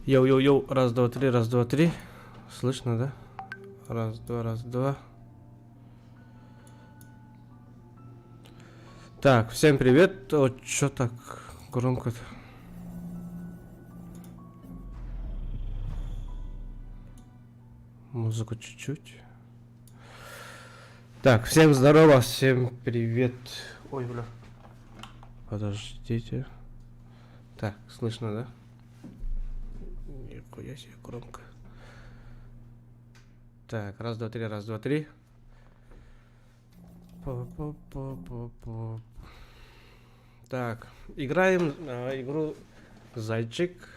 Йоу-йоу-йоу, раз, два, три, раз, два, три. Слышно, да? Раз, два, раз, два. Так, всем привет. Вот что так громко-то? Музыку чуть-чуть. Так, всем здорово, всем привет. Ой, бля. Подождите. Так, слышно, да? Нихуя себе громко. Так, раз, два, три, раз, два, три. По-по-по-по-по. Так, играем игру Зайчик.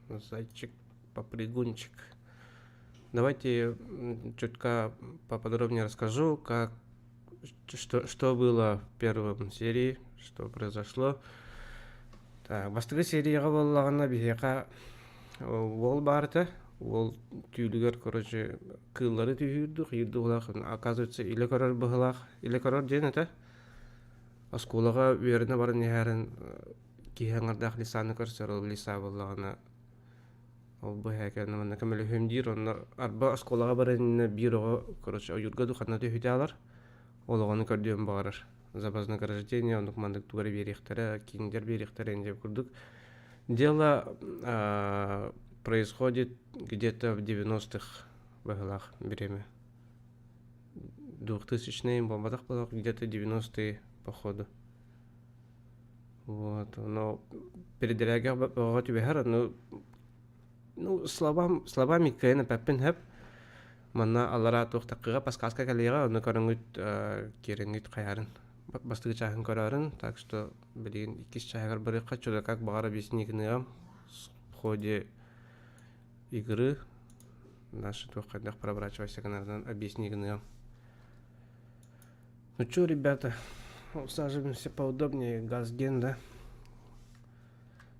Зайчик-попрыгунчик. Давайте чутка поподробнее расскажу, что было в первом серии, что произошло. Так, бастығы серияға болағына бейеқа ол барды. Ол түйілігер, короче, кыллары түйірдік, үйірдік. Оказывается, или корор бұғылақ, или корор ден это. Осколаға веріне барын нехәрін кейхаңардақ лисаны көрсер, ол лиса болағына. Ол бұхәкәні мұны кәмелі хөмдейір, оны арба осколаға барын бір оғы, короче, ойырға дұқанна түйіде алар. Ол оғаны көрден бағарыр. Запас награждения, он командок тугары берехтері, киндер берехтері деп көрдік. Дело происходит где-то в 90-х бағылақ время. 2000-е бомбадақ болақ, где-то 90-е походу. Вот, но передрягах баға түбәхар, ну, словами кәйіні пәппін әп, манна аллара тоқтақыға пасқасқа кәлеға, оны көріңгіт керіңгіт қайарын. Бастығы чахын көрарын, так что білген 2 чахығар біріққа чуда как бағара бесінігінігам в ходе игры наши тоққандақ пробрачивайся канардан объяснигінігам. Ну чё, ребята, усаживаемся поудобнее, газген, да?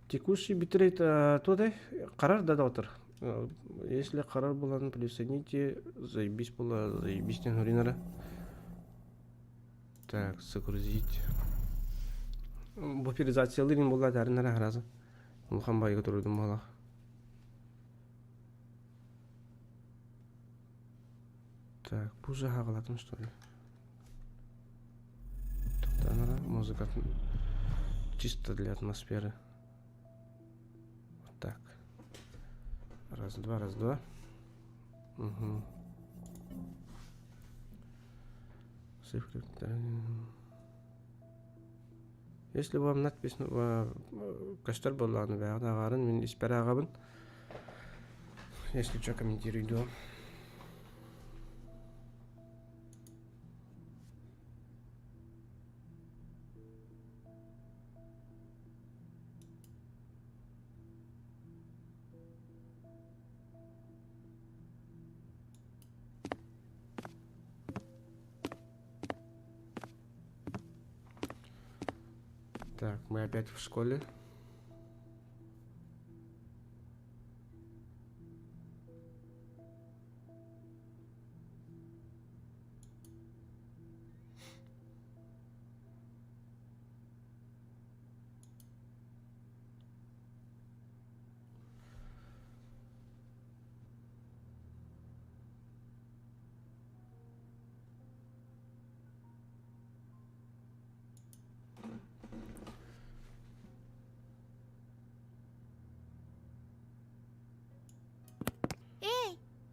Текущий битрейт тудай қарар да отыр. Если қарар болан присоедините, заебись была, заебись не нуринара. Так, загрузить. Буферизация лырин была даринара раза. Мухамбайга турудум была. Так, бужа хагалатым что ли? Тут музыка чисто для атмосферы. Вот так. Раз, два, раз, два. Угу. Цифры. Если вам надпись каштар болланы вағарын, мен испер ағабын. Если что, комментируйду. Так, мы опять в школе.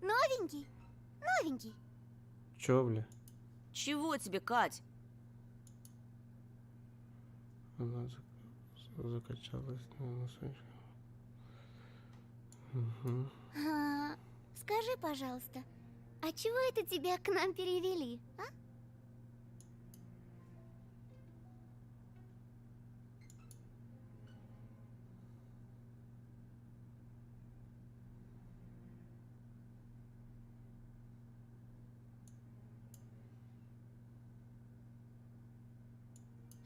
Новенький. Чё, бля? Чего тебе, Кать? Она закачалась. Угу. Скажи, пожалуйста, а чего это тебя к нам перевели, а?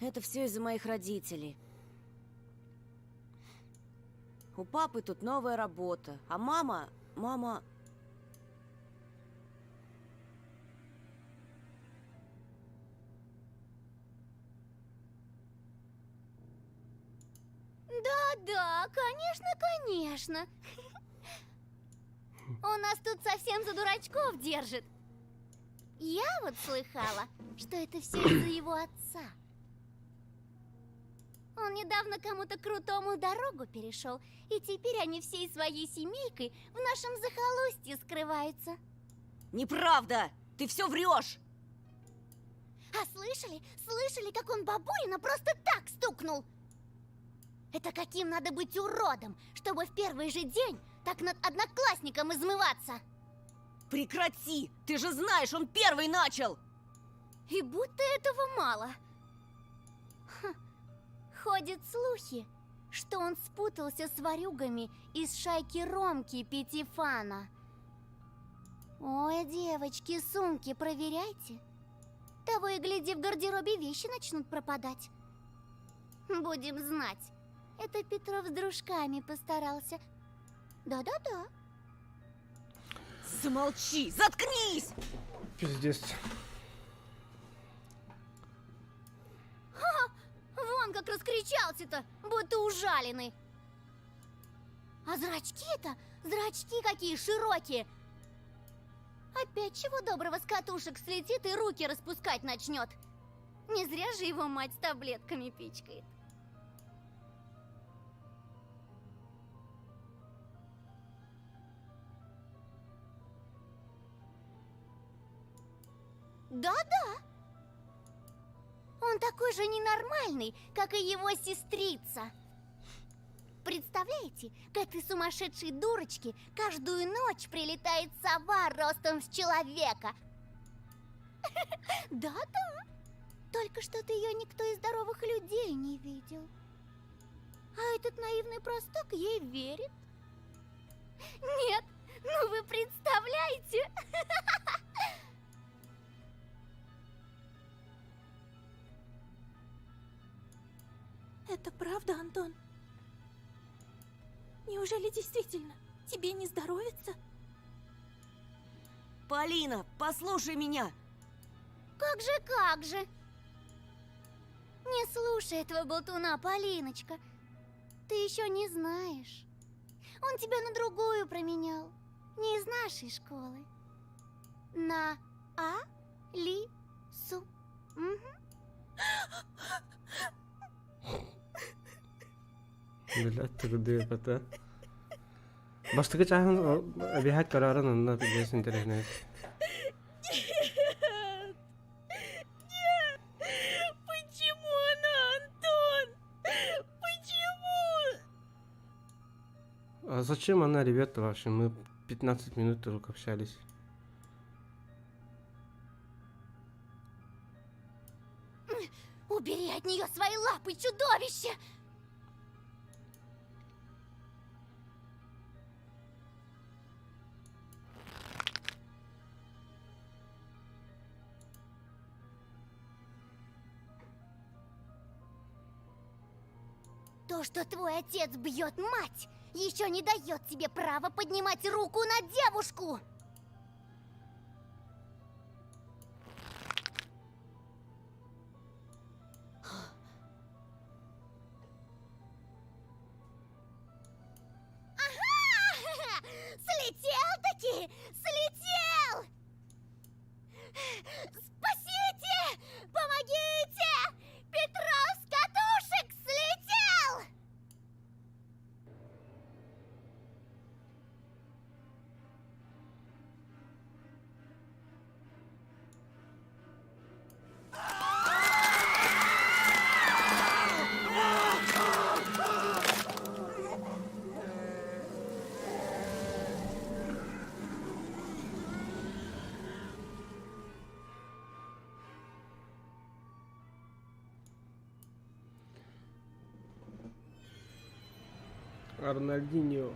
Это все из-за моих родителей. У папы тут новая работа, а мама... Да, конечно. Он нас тут совсем за дурачков держит. Я вот слыхала, что это все из-за его отца. Он недавно кому-то крутому дорогу перешел, и теперь они всей своей семейкой в нашем захолустье скрываются. Неправда! Ты все врешь! А слышали, как он бабулина просто так стукнул? Это каким надо быть уродом, чтобы в первый же день так над одноклассником измываться? Прекрати! Ты же знаешь, он первый начал! И будто этого мало. Хм. Ходят слухи, что он спутался с ворюгами из шайки Ромки Пятифана. Ой, девочки, сумки проверяйте. Того и гляди, в гардеробе вещи начнут пропадать. Будем знать, это Петров с дружками постарался. Да-да-да. Замолчи! Заткнись! Пиздец. Вон как раскричался-то, будто ужаленный. А зрачки-то, зрачки какие широкие. Опять чего доброго с катушек слетит и руки распускать начнет. Не зря же его мать с таблетками пичкает. Да-да. Он такой же ненормальный, как и его сестрица. Представляете, к этой сумасшедшей дурочке каждую ночь прилетает сова ростом с человека. Да-да. Только что-то ее никто из здоровых людей не видел. А этот наивный простак ей верит. Нет, ну вы представляете? Это правда, Антон? Неужели действительно тебе не здоровится? Полина, послушай меня! Как же? Не слушай этого болтуна, Полиночка. Ты еще не знаешь. Он тебя на другую променял. Не из нашей школы. На Алису. Блядь, трудные кота. Баштыгы чахан объехать карарын онна пиздесин терехнет. Почему она, Антон? Почему? А зачем она ребята вообще? Мы 15 минут только общались. Убери от нее свои лапы, чудовище! То, что твой отец бьет мать, еще не дает тебе права поднимать руку на девушку! Ага! Слетел-таки! Слетел! Спасите! Помогите! Петров с катушек слетел! Арнольдиньо.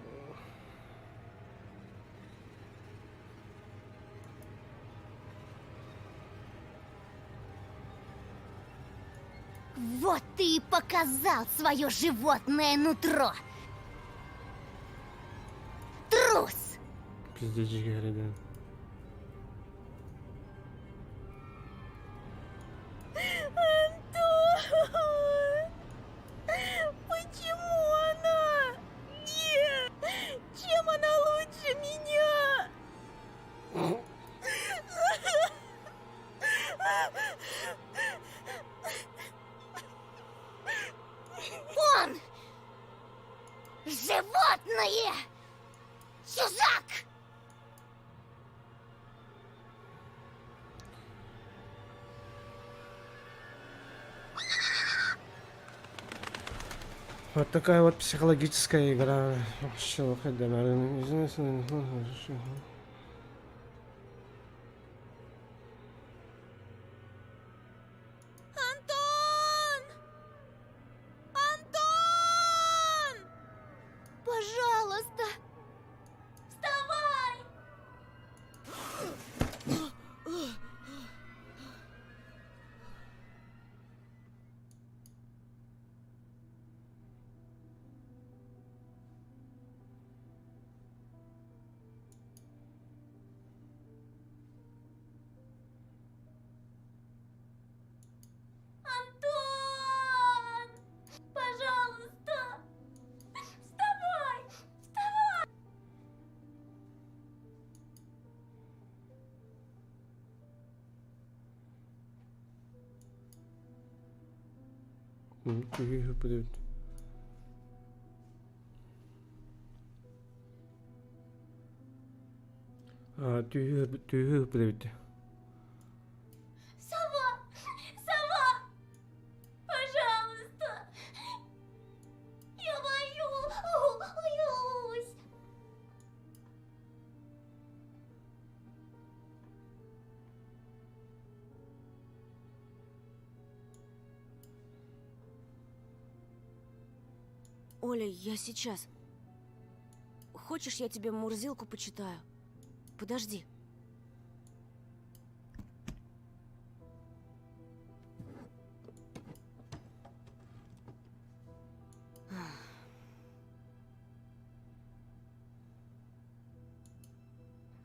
Вот ты и показал свое животное нутро! Трус! Пиздечки гряды. Антон! Почему она? Нет! Чем она лучше меня? Животное! Чужак! Вот такая вот психологическая игра. Что, Антон! Антон! Пожалуйста! Вставай! Антон! Пожалуйста! Вставай! Вставай! Сова! Сова! Пожалуйста! Я боюсь! Оля, я сейчас. Хочешь, я тебе Мурзилку почитаю? Подожди.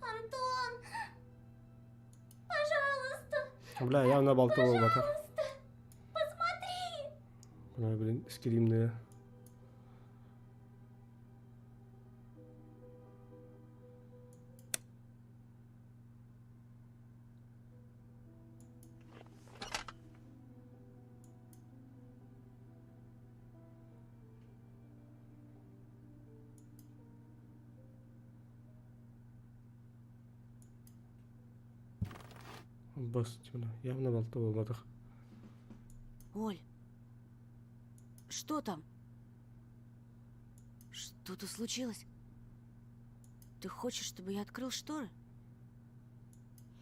Антон! Пожалуйста! Бля, явно болтовый батар. Посмотри! Бля, блин, скримные. Бас, бля, явно болтовый батар. Оль, что там? Что-то случилось? Ты хочешь, чтобы я открыл шторы?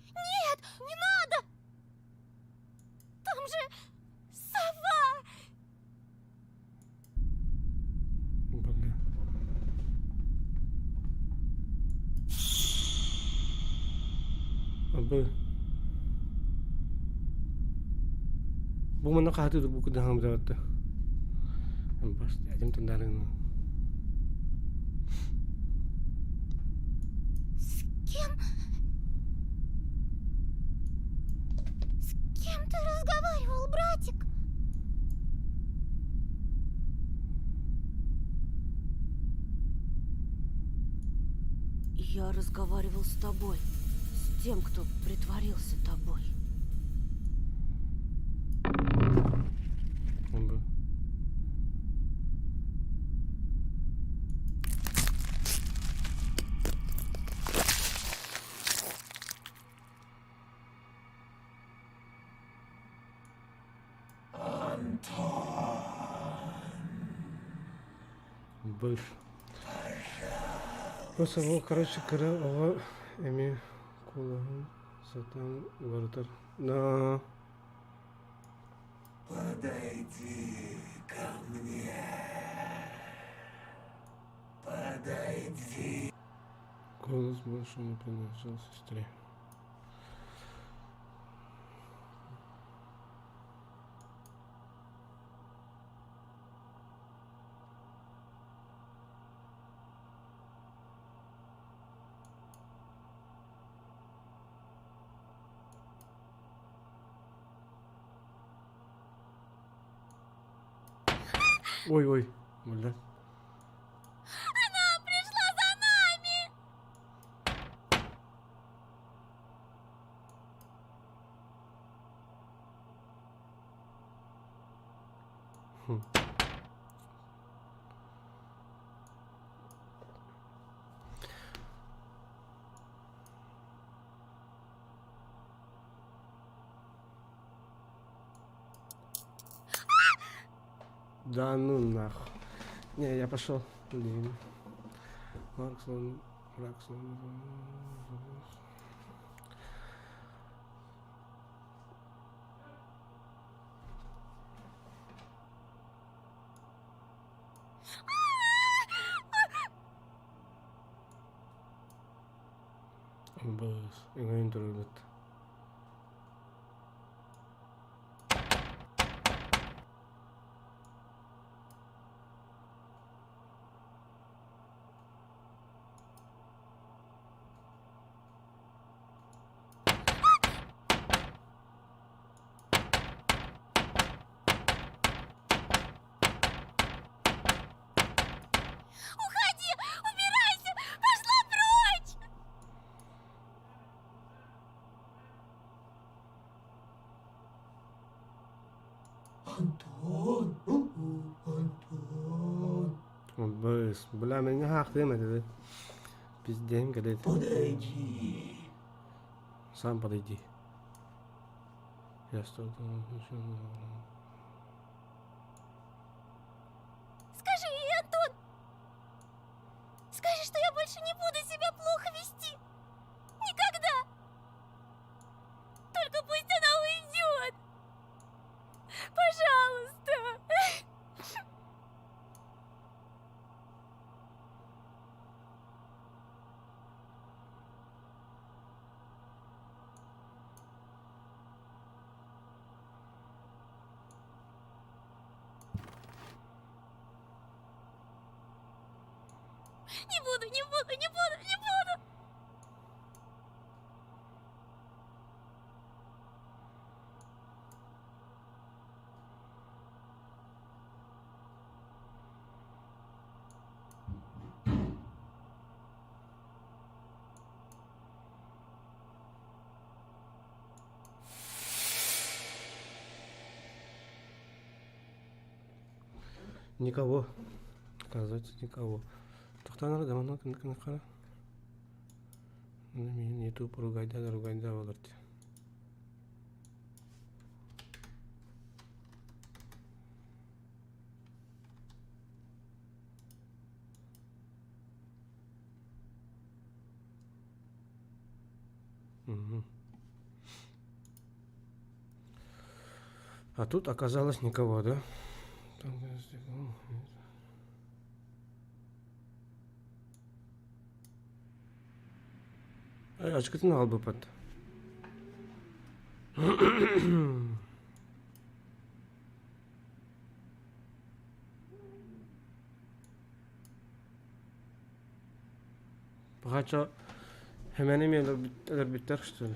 Нет, не надо! Там же сова! Бля. Abi. Bu mana kahati buku dah berjawab tu. Ampas, jam tendarin. С кем? С кем ты разговаривал, братик? Я разговаривал с тобой. С тем, кто притворился тобой. Ambil. Быш. Просто его, короче, ова эми кулағын сатан вартар. На. Подойди ко мне. Подойди. Голос больше не принадлежал сестре. Ой-ой, бля. Она пришла за нами! Да ну нахуй. Не, я пошел. Блин. Марксон. Быс. Играю тургут. Уходи! Убирайся! Пошла прочь! Антон! Антон! Быс. Бля, меня хах демedi. Пиздень, говорит. Подойди! Сам подойди. Я стою. Скажи ей, Антон! Скажи, что я больше не буду себя плохо вести! Никогда! Только пусть она уйдет! Пожалуйста! Не буду, не буду, не буду, не буду! Никого. Оказывается, никого. Тоқтаңдар да мына кімді қара. Мен ютуб ругайда болырды. А тут оказалось никого, да? Açıkçası al bu pat. Бagacha hemen email bitter что ли?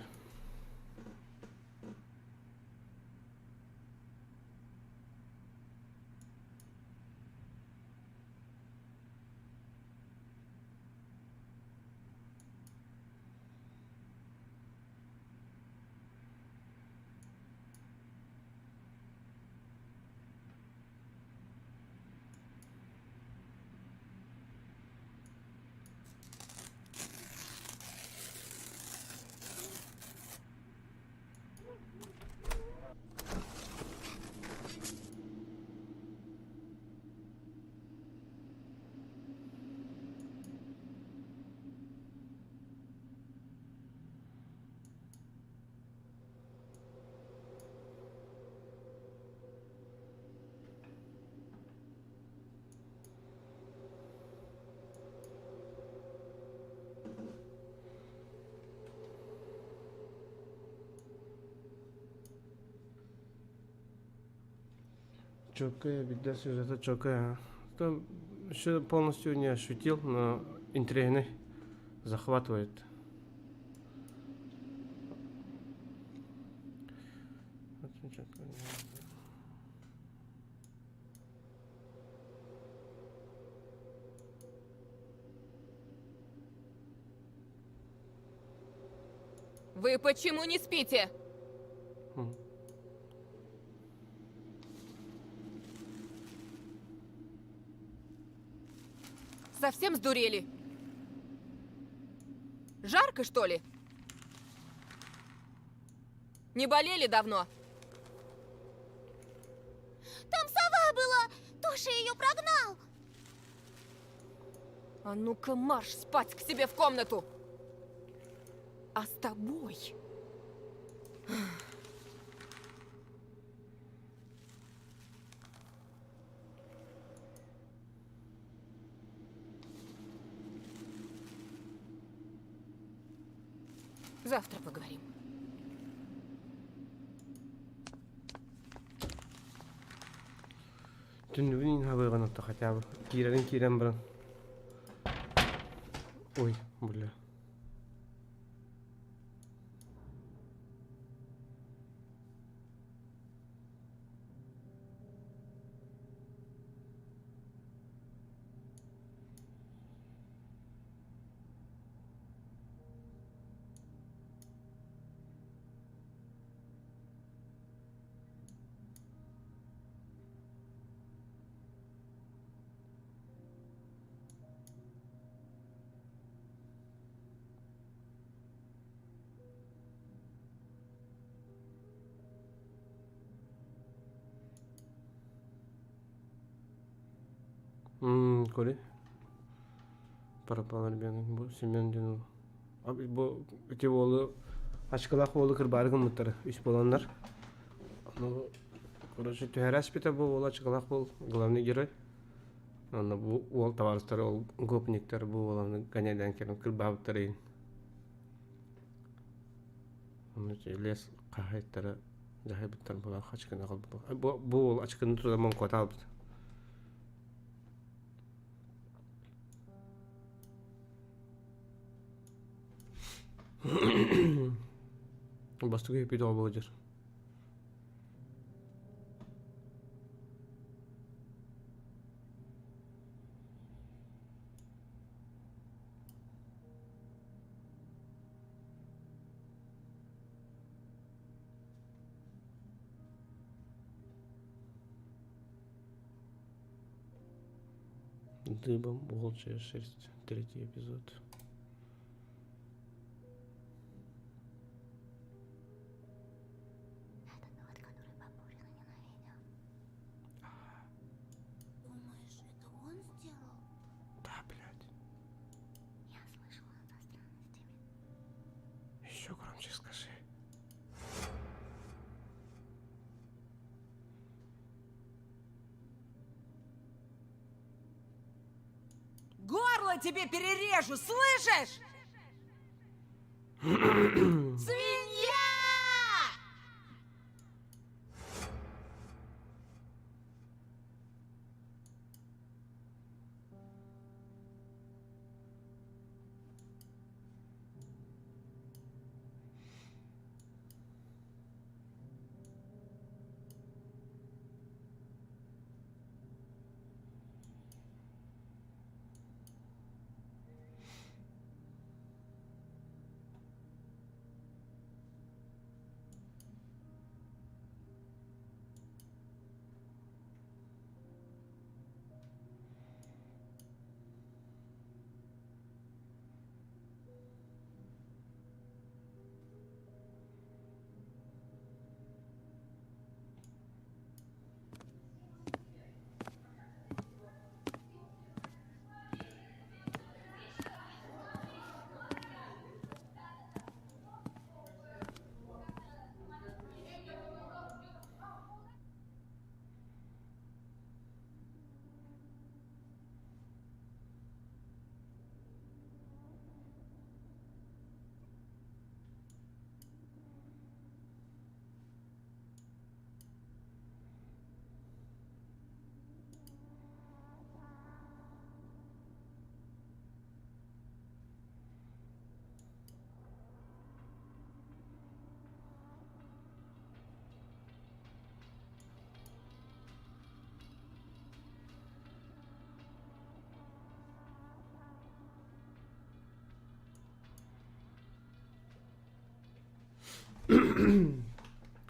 Чокая, беда сюжета чокая. Там еще полностью не ощутил, но интригный захватывает. Вы почему не спите? Совсем сдурели? Жарко, что ли? Не болели давно? Там сова была! Миша ее прогнал. А ну-ка марш спать к себе в комнату! А с тобой... Завтра поговорим. Tünübün habegan otta hatya kiren bilen. Oy, bulla. Kore. Parapalar benim bu simenden. Abi bu iki oğlu aşkılak oğlu kırbargın mıtları iş bolanlar. Onu короче тüheres bite bu oğlu aşkılak bol главный герой. Onu bu oğul tavarstары ol gopnikler bu oğlanı ganyadan kelim kırbabıtları. Onu les kahaytları jahibitler bolan açkına kaldı. Bu oğul açkını tutamam kota aldı. Бастыгы епит оболдер. Дыбом волчья шерсть. 3-й эпизод. Это тот, который Бабурина ненавидел. Думаешь, это он сделал? Да, блядь. Я слышала за странностями. Еще громче скажи. Горло тебе перережу, слышишь? Свинья!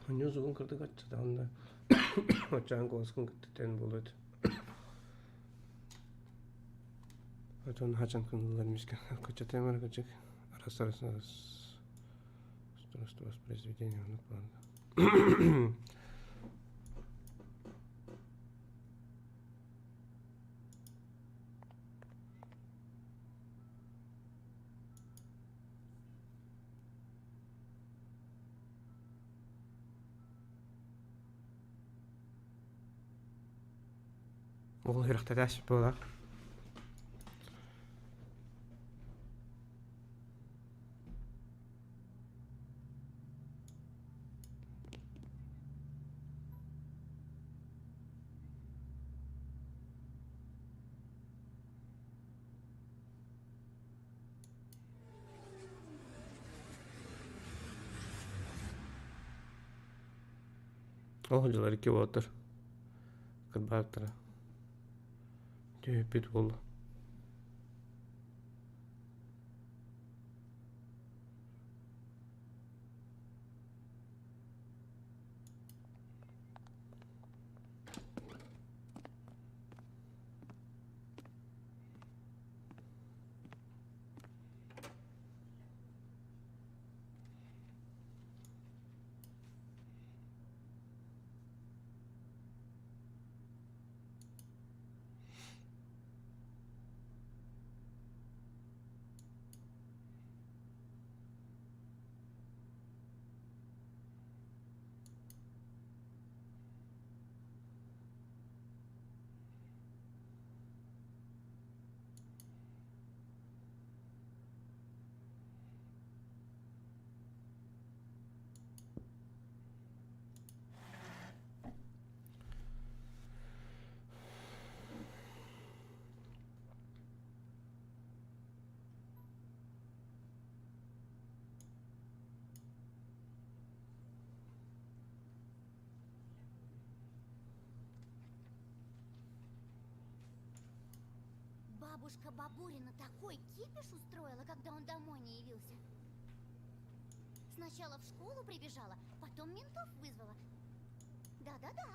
Onyo zugun kırdık açtı da onda. Açağın kovasın gittikten buluyordu. Açağın haçan kındılar miskin. Kaça temel kaçık. Arası воспроизведение unutmadı. Ол юракта дәшип була. Ол жылар 2 болотыр. Кырбаактыра. Төпүт болду. Бабушка Бабурина такой кипиш устроила, когда он домой не явился. Сначала в школу прибежала, потом ментов вызвала. Да-да-да.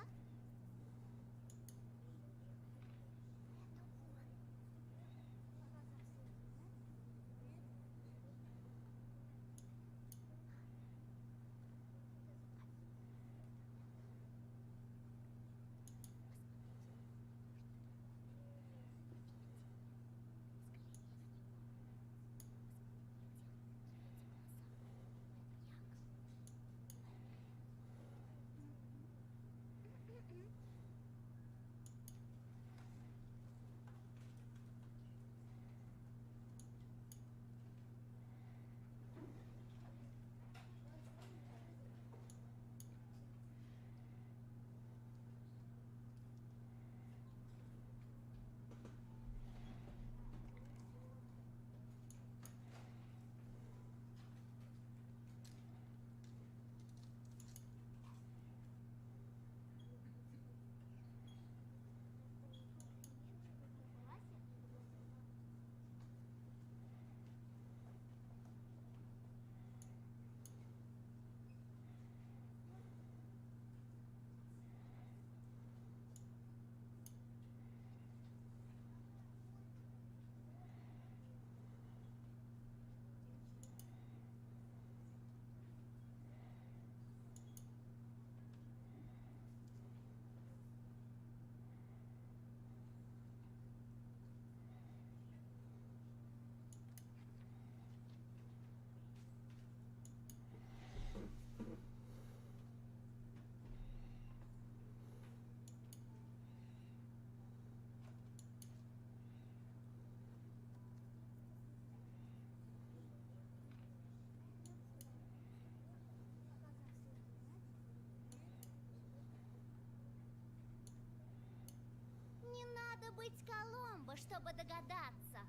Не надо быть Коломбо, чтобы догадаться.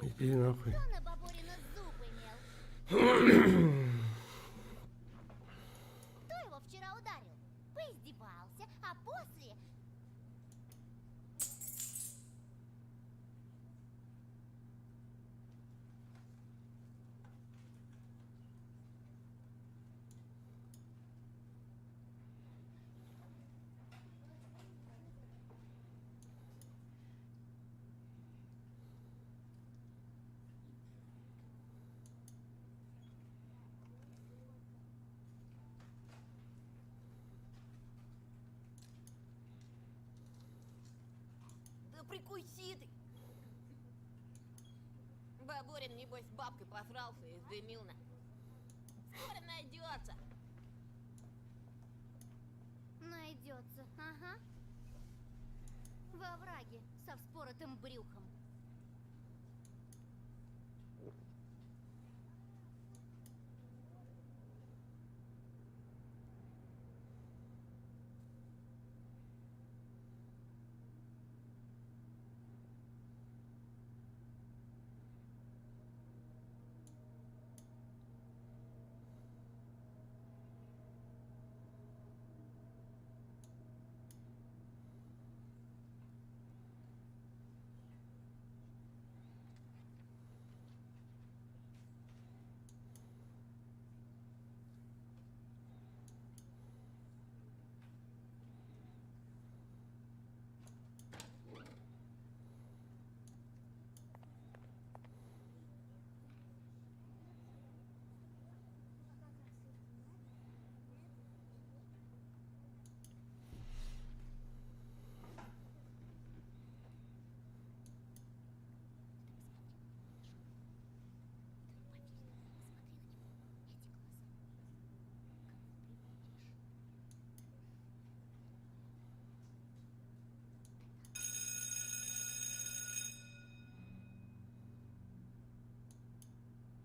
Иди нахуй. Кто на Бабурина зуб имел? Кто его вчера ударил? Поиздевался, а после... Да прикуси ты! Бабурин, небось, с бабкой посрался и сдымил на. Скоро найдется. Найдется, ага. во овраге со вспоротым брюхом.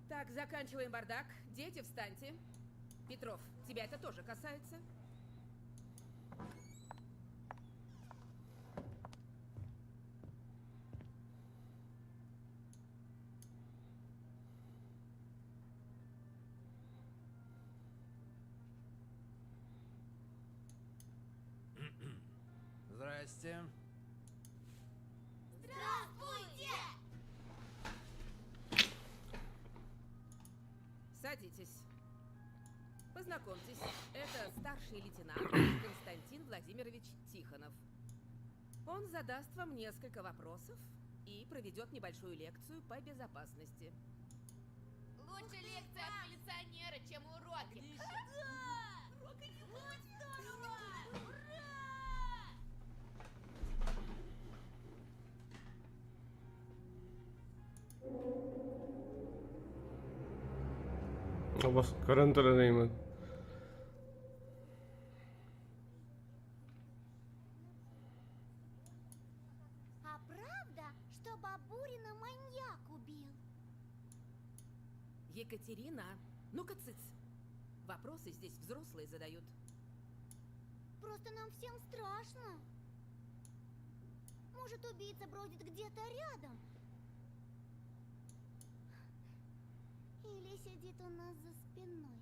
Так, заканчиваем бардак. Дети, встаньте. Петров, тебя это тоже касается? Здрасте. Здравствуйте! Садитесь. Познакомьтесь, это старший лейтенант Константин Владимирович Тихонов. Он задаст вам несколько вопросов и проведет небольшую лекцию по безопасности. Лучше лекция от милиционера, чем уроки. Карантин neymi? А правда, что Бабурина маньяк убил? Екатерина, ну-ка цыц. Вопросы здесь взрослые задают. Просто нам всем страшно. Может, убийца бродит где-то рядом? Или сидит у нас за спиной?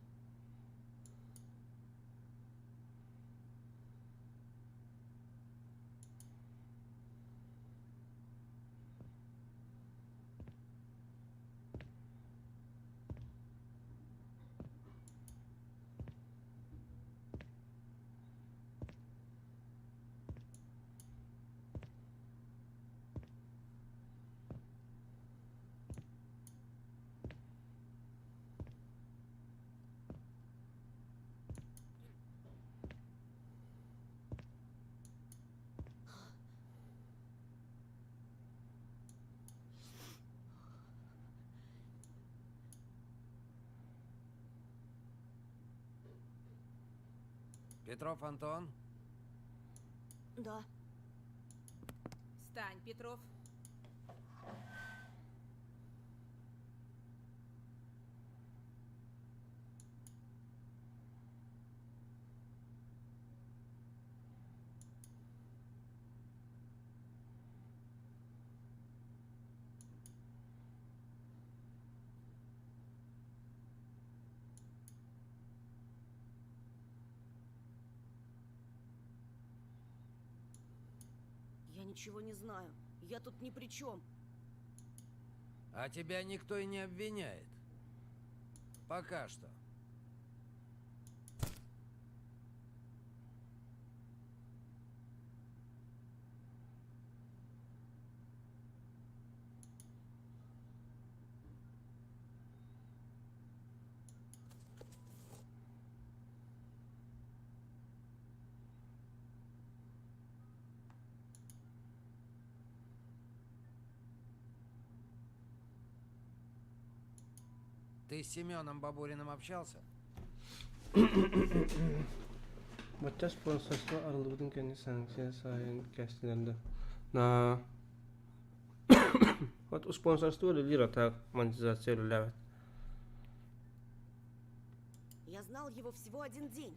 Петров Антон. Да. Встань, Петров. Я ничего не знаю. Я тут ни при чем. А тебя никто и не обвиняет. Пока что. Ты с Семеном Бабуриным общался? Maçta sponsorluğu aralığının kendi sanksiyon sayın kestilerinde. No, вот у спонсорства лидера так монетизацию. Я знал его всего 1 день.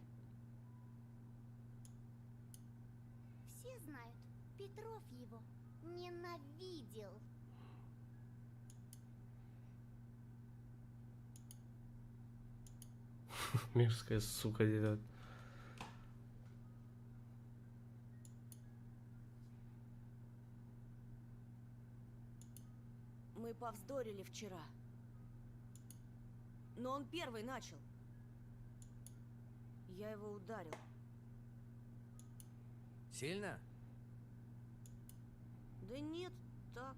Все знают, Петров его ненавидел. Мерзкая сука делает. Мы повздорили вчера. Но он первый начал. Я его ударил. Сильно? Да нет, так.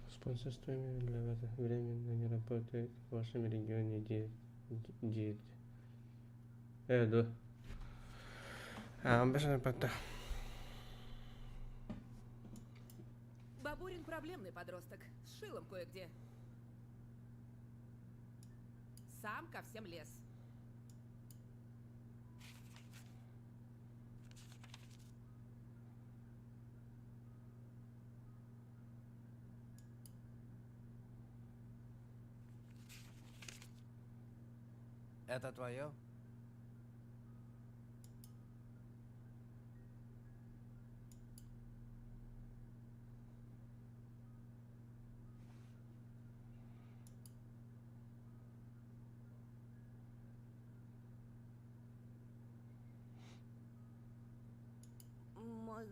Спонсорство для вас временно не работает в вашем регионе. Дети. Да. Обычно это. Бабурин проблемный подросток. С шилом кое-где. Сам ко всем лез. Это твое?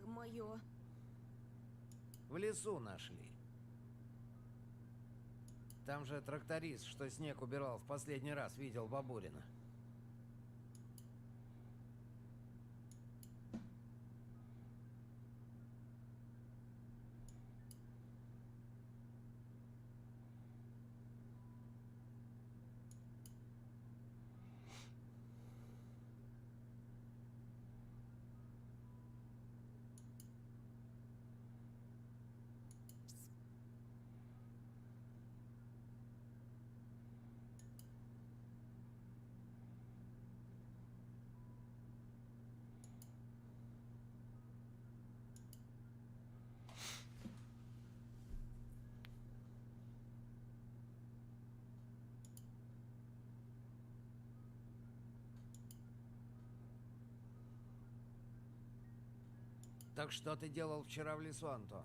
Мое. В лесу нашли. Там же тракторист, что снег убирал, в последний раз видел Бабурина. Так что ты делал вчера в лесу, Антон?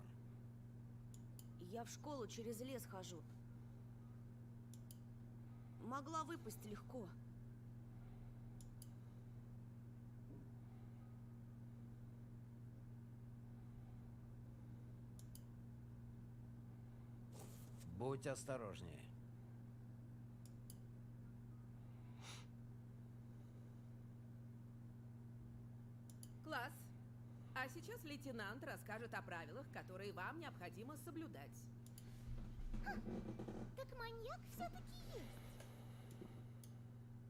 Я в школу через лес хожу. Могла выпасть легко. Будь осторожнее. Класс. А сейчас лейтенант расскажет о правилах, которые вам необходимо соблюдать. Так маньяк все-таки есть.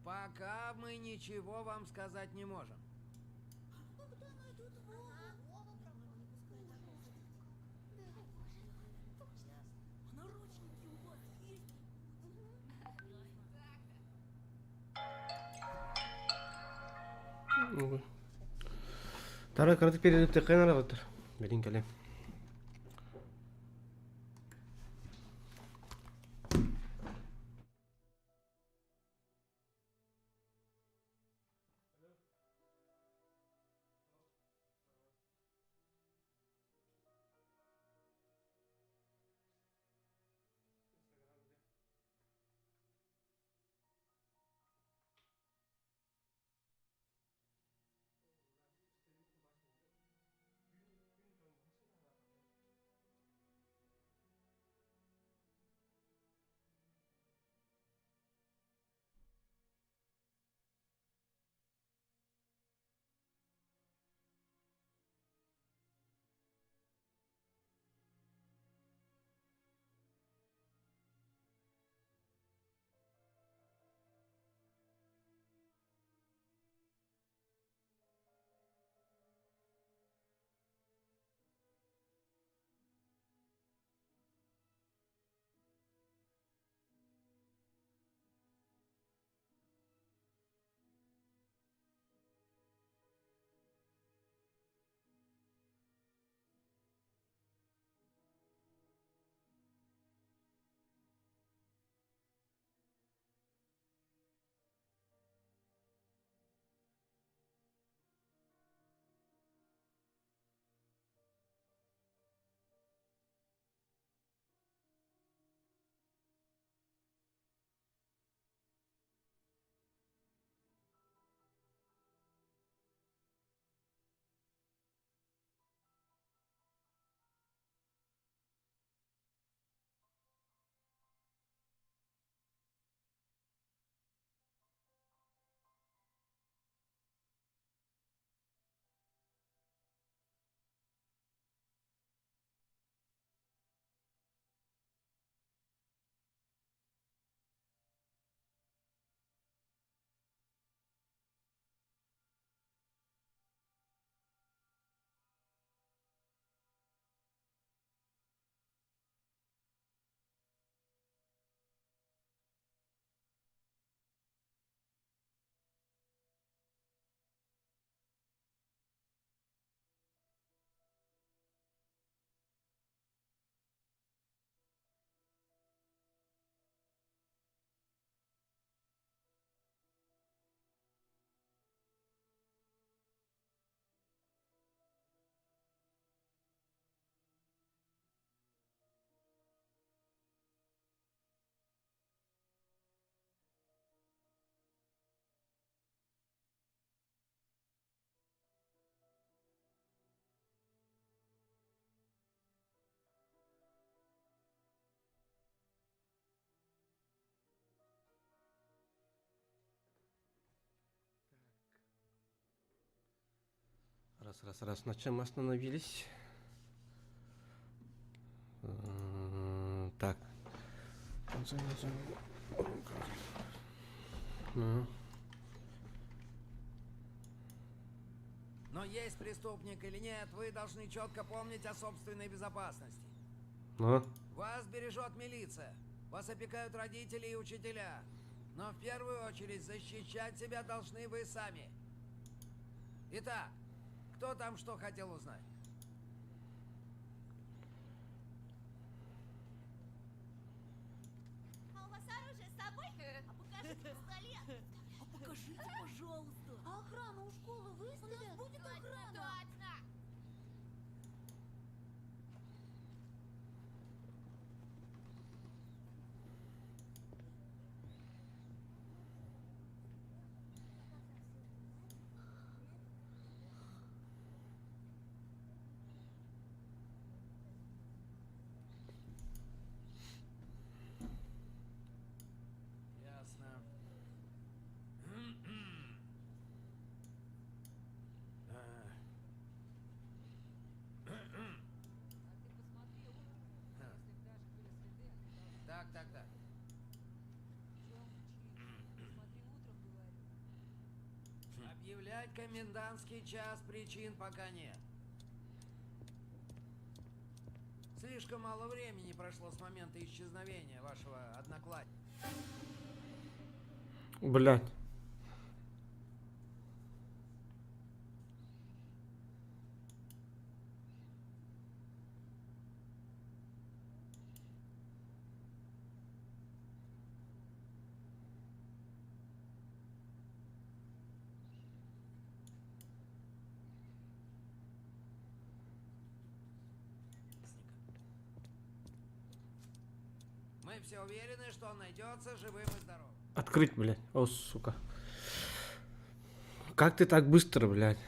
Пока мы ничего вам сказать не можем. Тарай кырдык перелипте кайнап атыр. Берин келе. Раз. На чем мы остановились? Так. Ну. Но есть преступник или нет, вы должны четко помнить о собственной безопасности. Ну. Вас бережет милиция. Вас опекают родители и учителя. Но в первую очередь защищать себя должны вы сами. Итак, кто там что хотел узнать? А у вас оружие с собой? А покажите пистолет. А покажите, пожалуйста. А охрану у школы выставят? У нас будет охрана. Ясно. Так. Объявлять комендантский час причин пока нет. Слишком мало времени прошло с момента исчезновения вашего одноклассника. Блядь. Мы все уверены, что он найдется живым и здоровым. Открыть, блядь. О, сука. Как ты так быстро, блядь?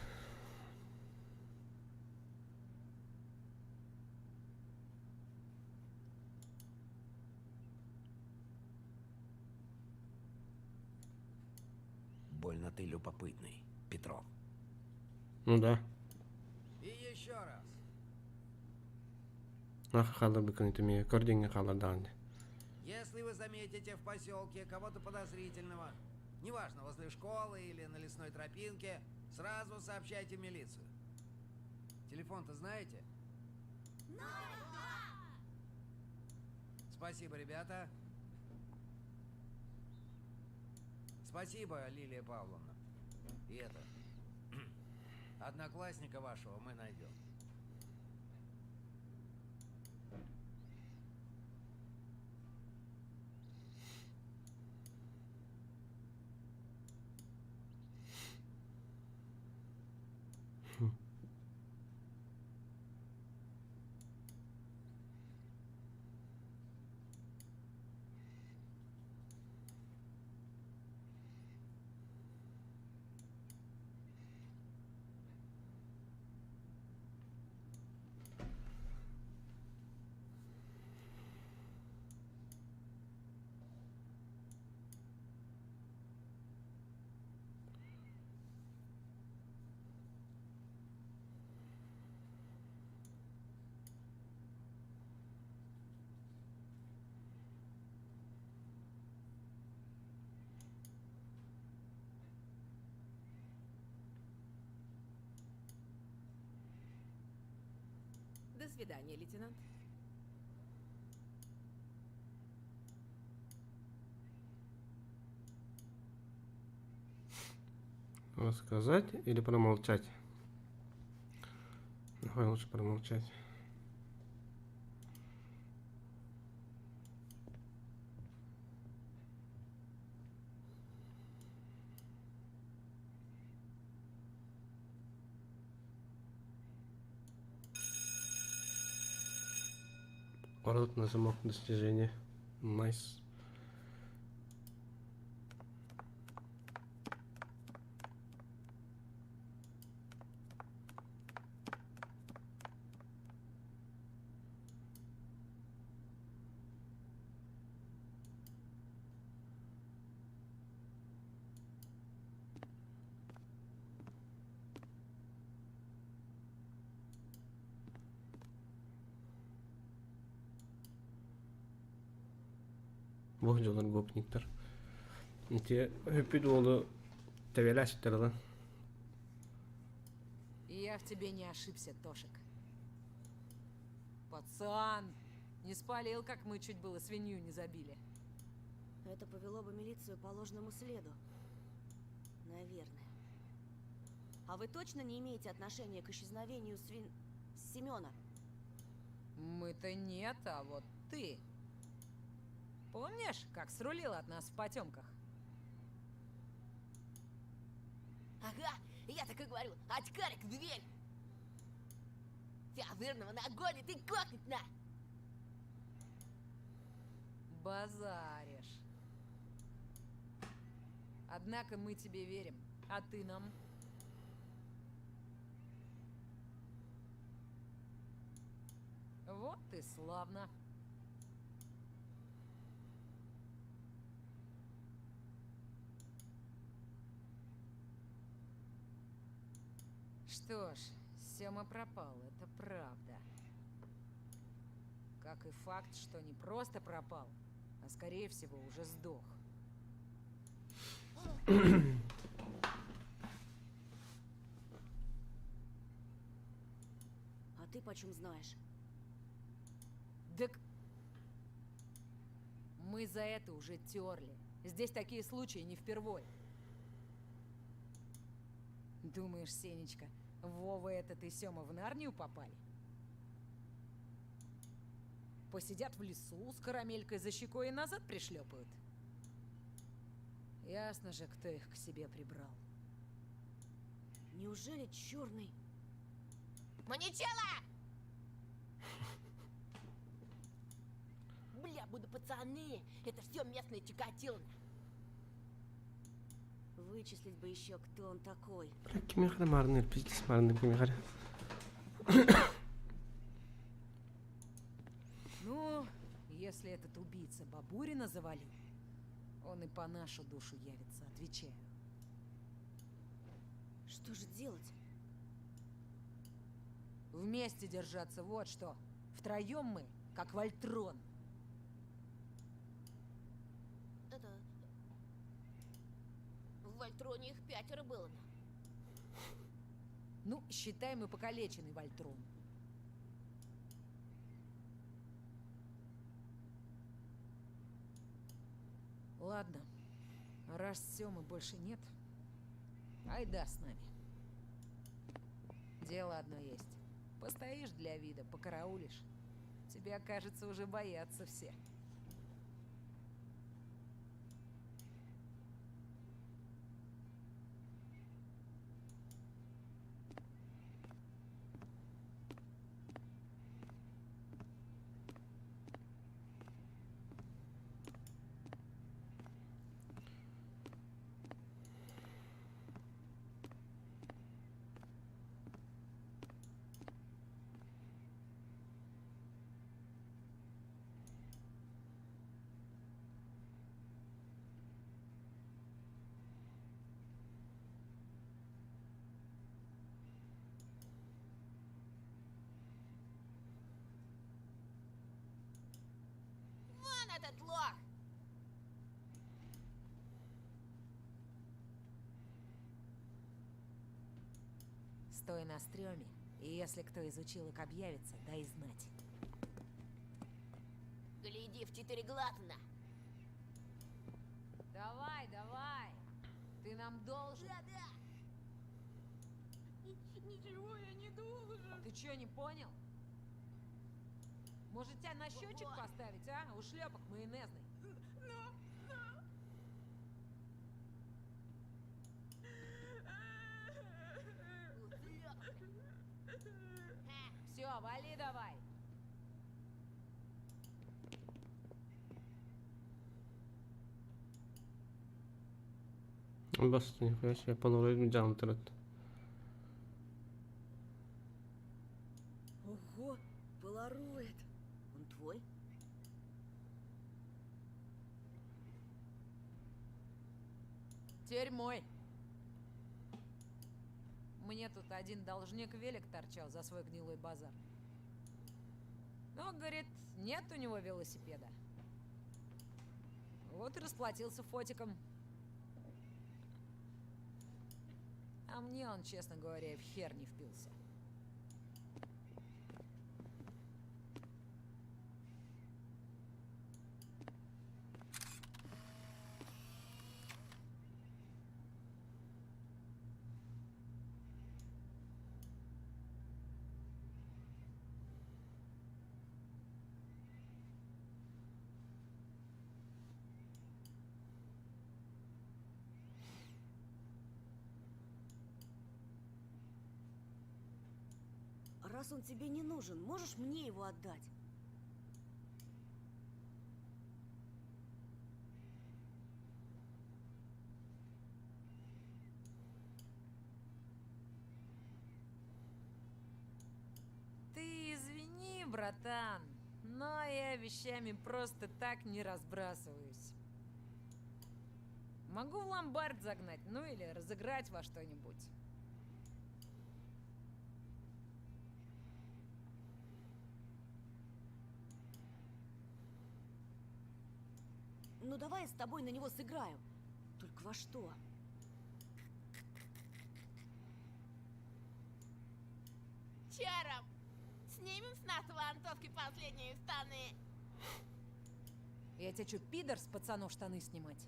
Больно ты любопытный, Петров. Ну да. И еще раз. Нахахала быканитами, кординга халаданди. Если вы заметите в поселке кого-то подозрительного, неважно, возле школы или на лесной тропинке, сразу сообщайте в милицию. Телефон-то знаете? Спасибо, ребята. Спасибо, Лилия Павловна. И это... Одноклассника вашего мы найдем. До свидания, лейтенант. Рассказать или промолчать? Давай лучше промолчать. Поворот на замок достижения. Найс. Бог жолдар гопниктер. Те höpüt oldu тевеләштер да. Я в тебе не ошибся, Тошек. Пацан, не спалил, как мы чуть было свинью не забили. Это повело бы милицию по ложному следу. Наверное. А вы точно не имеете отношения к исчезновению Семена? Мы-то нет, а вот ты. Помнишь, как срулил от нас в потемках? Ага, я так и говорю, очкарик в дверь. Феодырного нагонит и кокнет на. Базаришь. Однако мы тебе верим, а ты нам? Вот и славно. Что ж, Сёма пропал, это правда. Как и факт, что не просто пропал, а скорее всего уже сдох. А ты почем знаешь? Так мы за это уже терли. Здесь такие случаи не впервой. Думаешь, Сенечка, Вова этот и Сёма в Нарнию попали? Посидят в лесу с карамелькой за щекой и назад пришлепают? Ясно же, кто их к себе прибрал. Неужели черный? Маничела! Бля, буду пацаны, это все местные Чикатило. Вычислить бы еще, кто он такой. Кимге кара марнер, пиздец марнер кимге кара. Ну, если этот убийца Бабурина завалил, он и по нашу душу явится, отвечаю. Что же делать? Вместе держаться, вот что. Втроем мы, как Вольтрон. Это... В Вольтроне их 5 было. Ну, считай, мы покалеченный Вольтрон. Ладно, раз Сёмы больше нет, айда с нами. Дело одно есть. Постоишь для вида, покараулишь. Тебя, кажется, уже боятся все. Вон этот лох! Стой на стреме, и если кто из училок объявится, дай знать. Гляди в 4 глаза. Давай, давай! Ты нам должен. Да-да! Ничего я не должен. Ты чё, не понял? Может, тебя на счетчик Вот. поставить, а? У шлепок майонезный. Все, вали давай. Басты, нихуя себе, полуроид джамтерет. Ого, полароид. Он твой? Теперь мой. Мне тут один должник велик торчал за свой гнилой базар. Ну, говорит, нет у него велосипеда. Вот и расплатился фотиком. А мне он, честно говоря, и в хер не впился. Раз он тебе не нужен, можешь мне его отдать? Ты извини, братан, но я вещами просто так не разбрасываюсь. Могу в ломбард загнать, ну или разыграть во что-нибудь. Ну давай я с тобой на него сыграю. Только во что? Чаром! Снимем с нас вантовки последние штаны. Я тебя что, пидор с пацанов штаны снимать?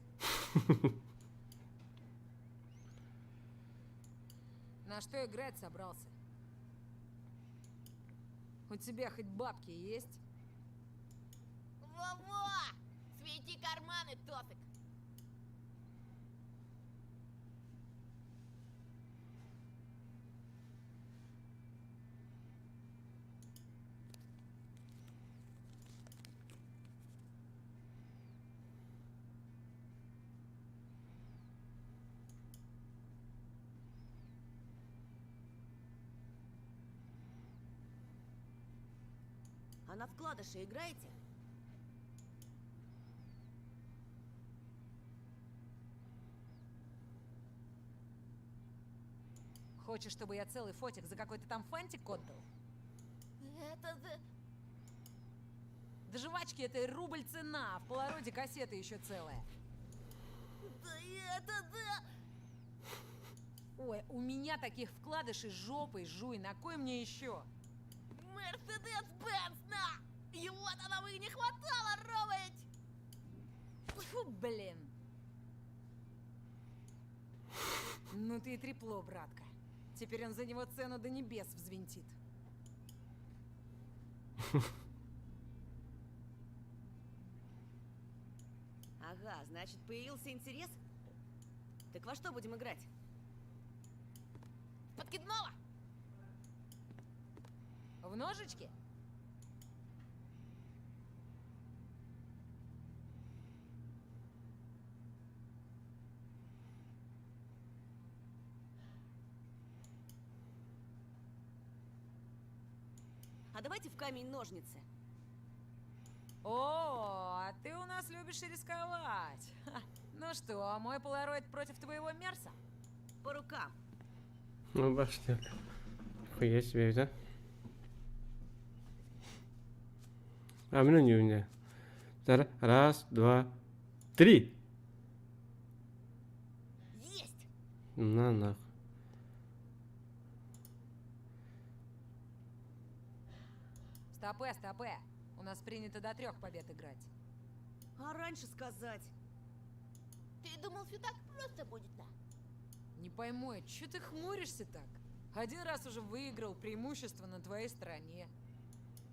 На что играть собрался? У тебя хоть бабки есть? Во-во! Свети карманы, Тосик! А на вкладыши играете? Хочешь, чтобы я целый фотик за какой-то там фантик отдал? Это за... Да жвачки это и рубль цена, а в полароде кассета еще целая. Да это за... Ой, у меня таких вкладышей жопой жуй, на кой мне еще? Мерседес-Бенц, на! Его-то нам и не хватало, Робить! Фу, блин. Ну ты и трепло, братка. Теперь он за него цену до небес взвинтит. Ага, значит, появился интерес? Так во что будем играть? Подкидного! В ножички? А давайте в камень-ножницы. О, а ты у нас любишь и рисковать. Ха. Ну что, мой полароид против твоего Мерса? По рукам. Ну, башня. Хуя себе, да? А меня не у меня. Раз, два, три. Есть! На нахуй. Стопэ, стопэ. У нас принято до 3 побед играть. А раньше сказать. Ты думал, все так просто будет, да? Не пойму, чё ты хмуришься так? Один раз уже выиграл, преимущество на твоей стороне.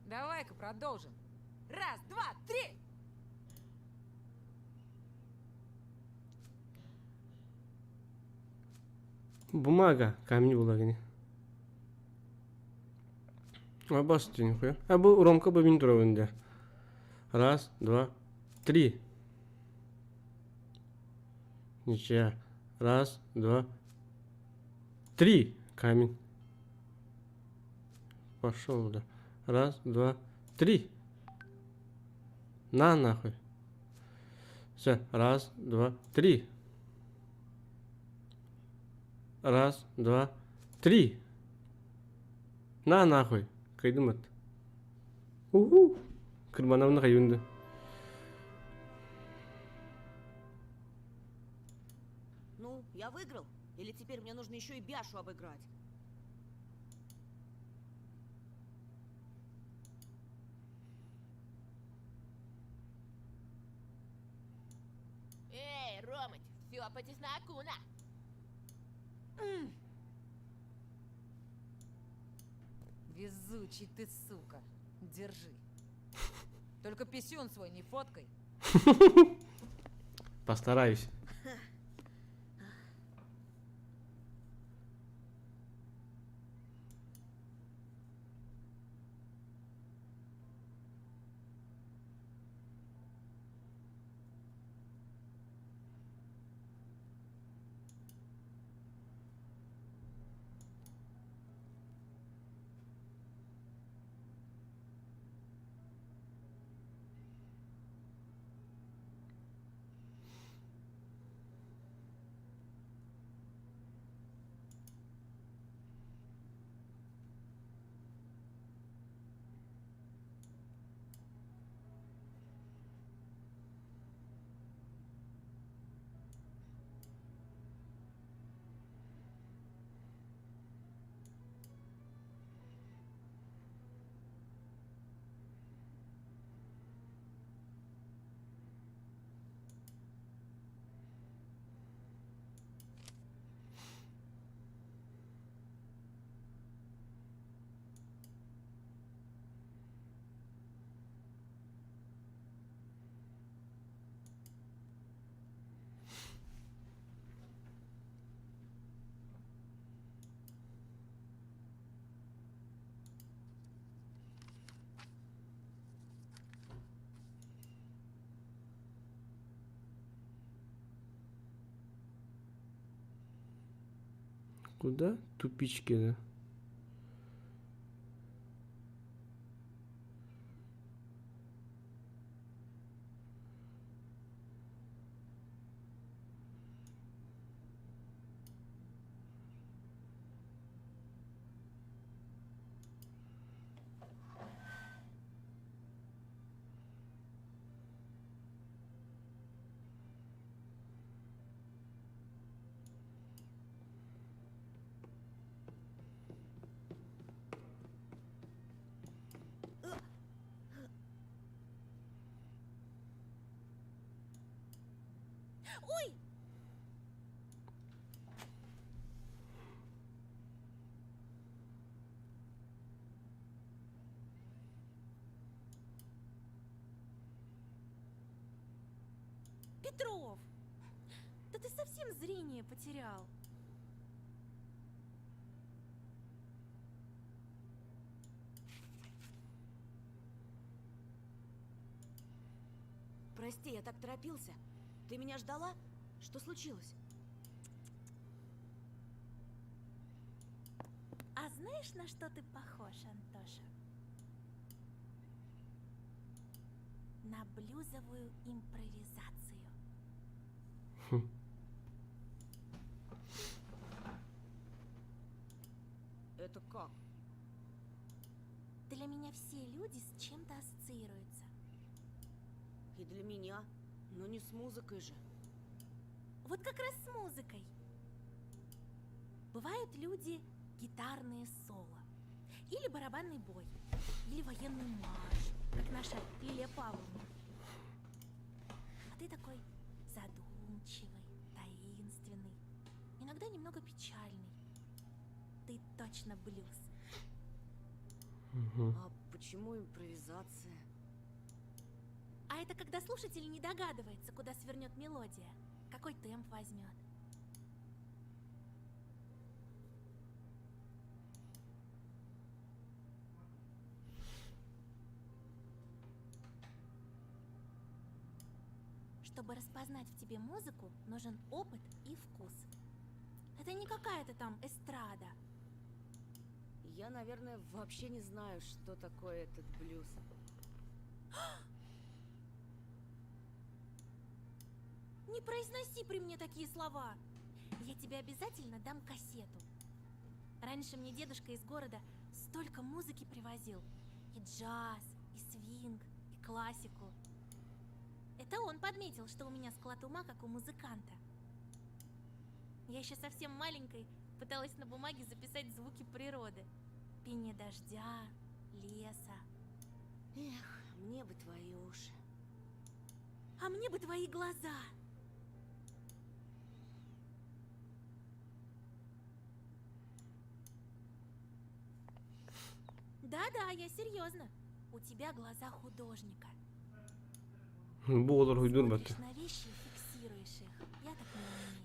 Давай-ка продолжим. Раз, два, три! Бумага, камень булагини. А басты нихуя. А был Ромка Бабинтровен. Раз, два, три. Ничья. Раз, два, три. Камень. Пошел, да. Раз, два, три. На нахуй. Все. Раз, два, три. Раз, два, три. На нахуй. Кайдымат. Уху. Кырмановна кайынды. Я выиграл? Или теперь мне нужно еще и Бяшу обыграть? Эй, Ромыч, все по чесноку на. Везучий ты, сука. Держи. Только писюн свой не фоткай. Постараюсь. Куда? Тупички, да? Ой! Петров! Да ты совсем зрение потерял. Прости, я так торопился. Ты меня ждала? Что случилось? А знаешь, на что ты похож, Антоша? На блюзовую импровизацию. Это как? Для меня все люди с чем-то ассоциируются. И для меня. Но не с музыкой же. Вот как раз с музыкой. Бывают люди гитарные соло, или барабанный бой, или военный марш, как наша Лилия Павловна. А ты такой задумчивый, таинственный, иногда немного печальный. Ты точно блюз. А почему импровизация? А это когда слушатель не догадывается, куда свернет мелодия, какой темп возьмет. Чтобы распознать в тебе музыку, нужен опыт и вкус. Это не какая-то там эстрада. Я, наверное, вообще не знаю, что такое этот блюз. Не произноси при мне такие слова. Я тебе обязательно дам кассету. Раньше мне дедушка из города столько музыки привозил. И джаз, и свинг, и классику. Это он подметил, что у меня склад ума, как у музыканта. Я еще совсем маленькой пыталась на бумаге записать звуки природы. Пение дождя, леса. Эх, мне бы твои уши. А мне бы твои глаза. Да-да, я серьезно. У тебя глаза художника. Bu olur uydurmadı. Смотришь на вещи и фиксируешь их. Я так не умею.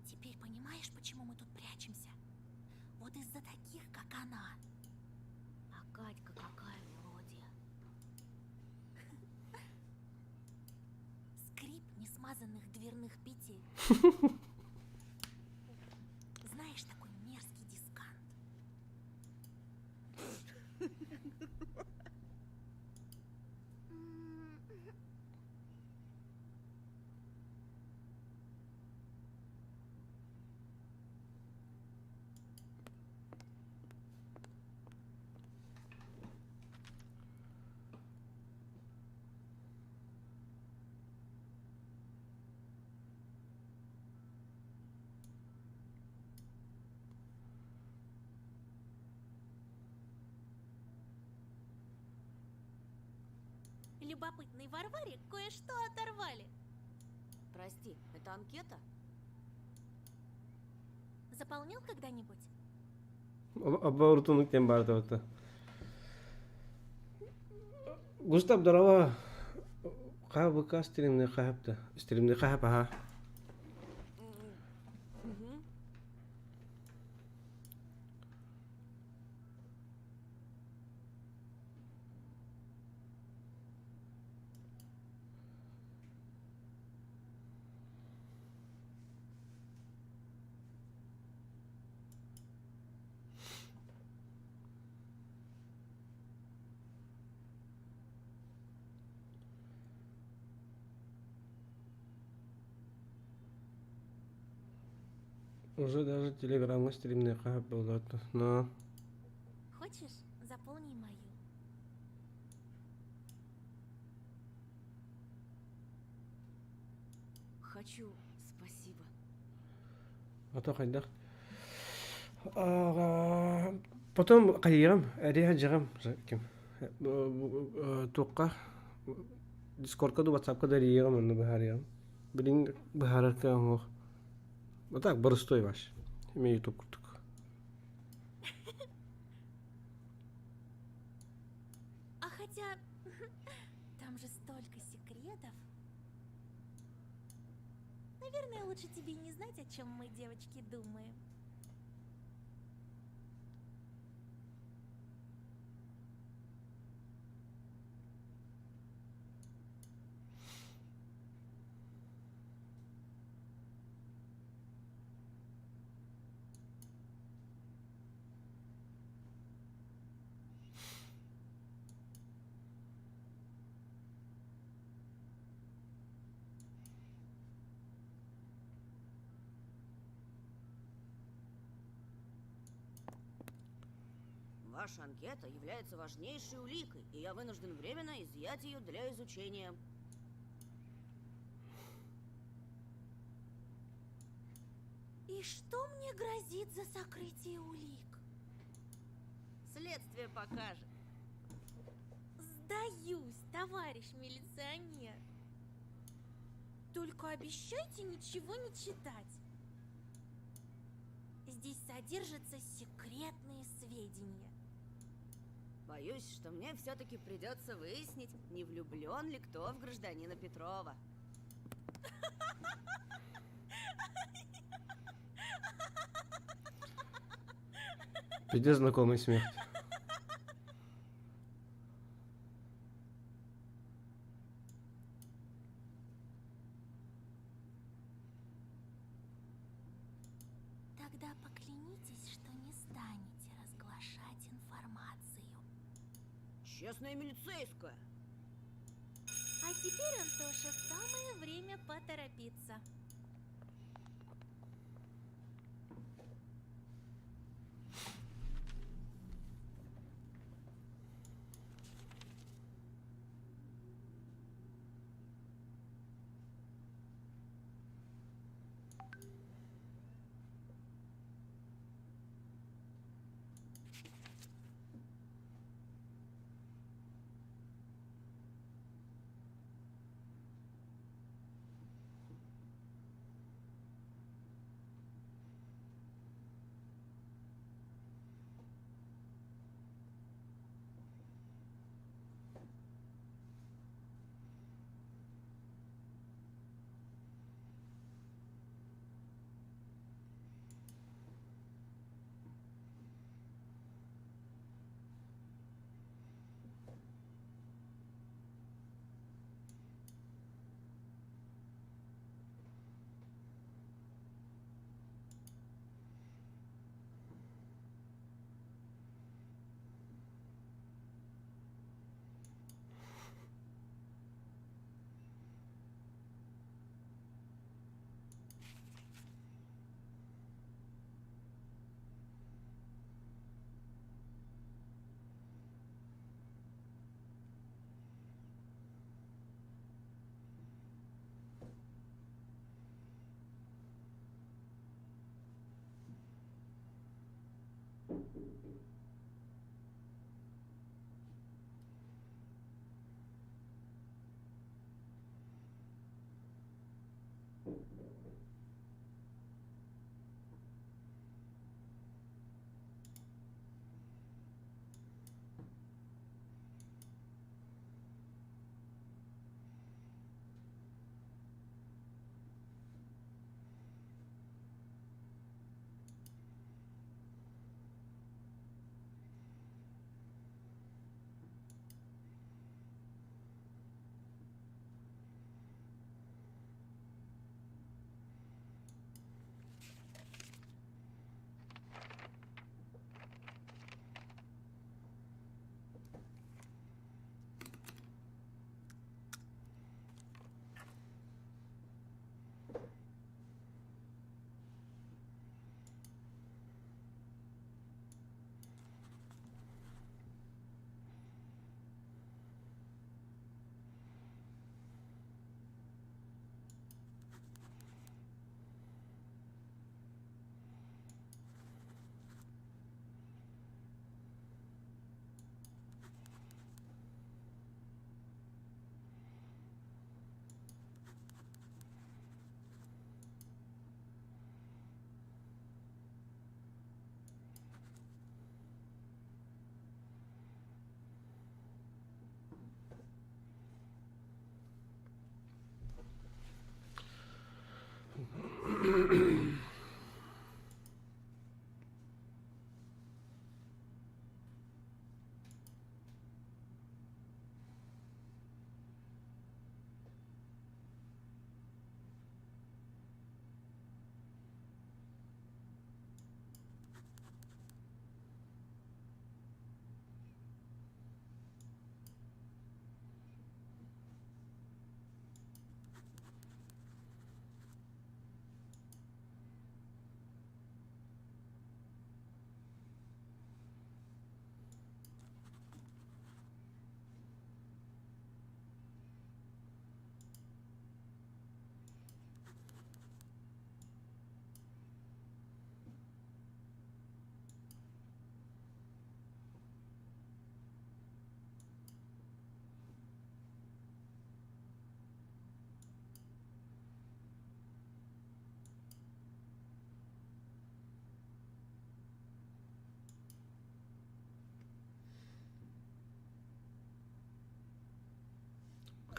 Теперь понимаешь, почему мы тут прячемся? Вот из-за таких, как она. А Катька какая мелодия. Скрип несмазанных дверных петель. Знаешь, такой мерзкий дискант. Любопытной Варваре кое-что оторвали. Прости, это анкета? Заполнял когда-нибудь? Abba unutunlukten barda orada. Gustav Darava. Kahve kastirimde kahapta. Stirimde kahapa ha. Угу. Уже даже телеграмма стримная kahapa болады. Но Хочешь, заполни мою. Хочу, спасибо. ата кайдак. Потом кайгам, әриә жагам ким. Туққа Дискордка да WhatsAppка да ригам аны бахарыгам. Билин бахарка мо. Вот так борстой ваш. Имею тут. А хотя, там же столько секретов. Наверное, лучше тебе не знать, о чем мы, девочки, думаем. Ваша анкета является важнейшей уликой, и я вынужден временно изъять ее для изучения. И что мне грозит за сокрытие улик? Следствие покажет. Сдаюсь, товарищ милиционер. Только обещайте ничего не читать. Здесь содержатся секретные сведения. Боюсь, что мне все-таки придется выяснить, не влюблен ли кто в гражданина Петрова. Пиздец знакомый смех. Тогда поклянитесь, что не станете разглашать информацию. Честная милицейская. А теперь, Антоша, самое время поторопиться.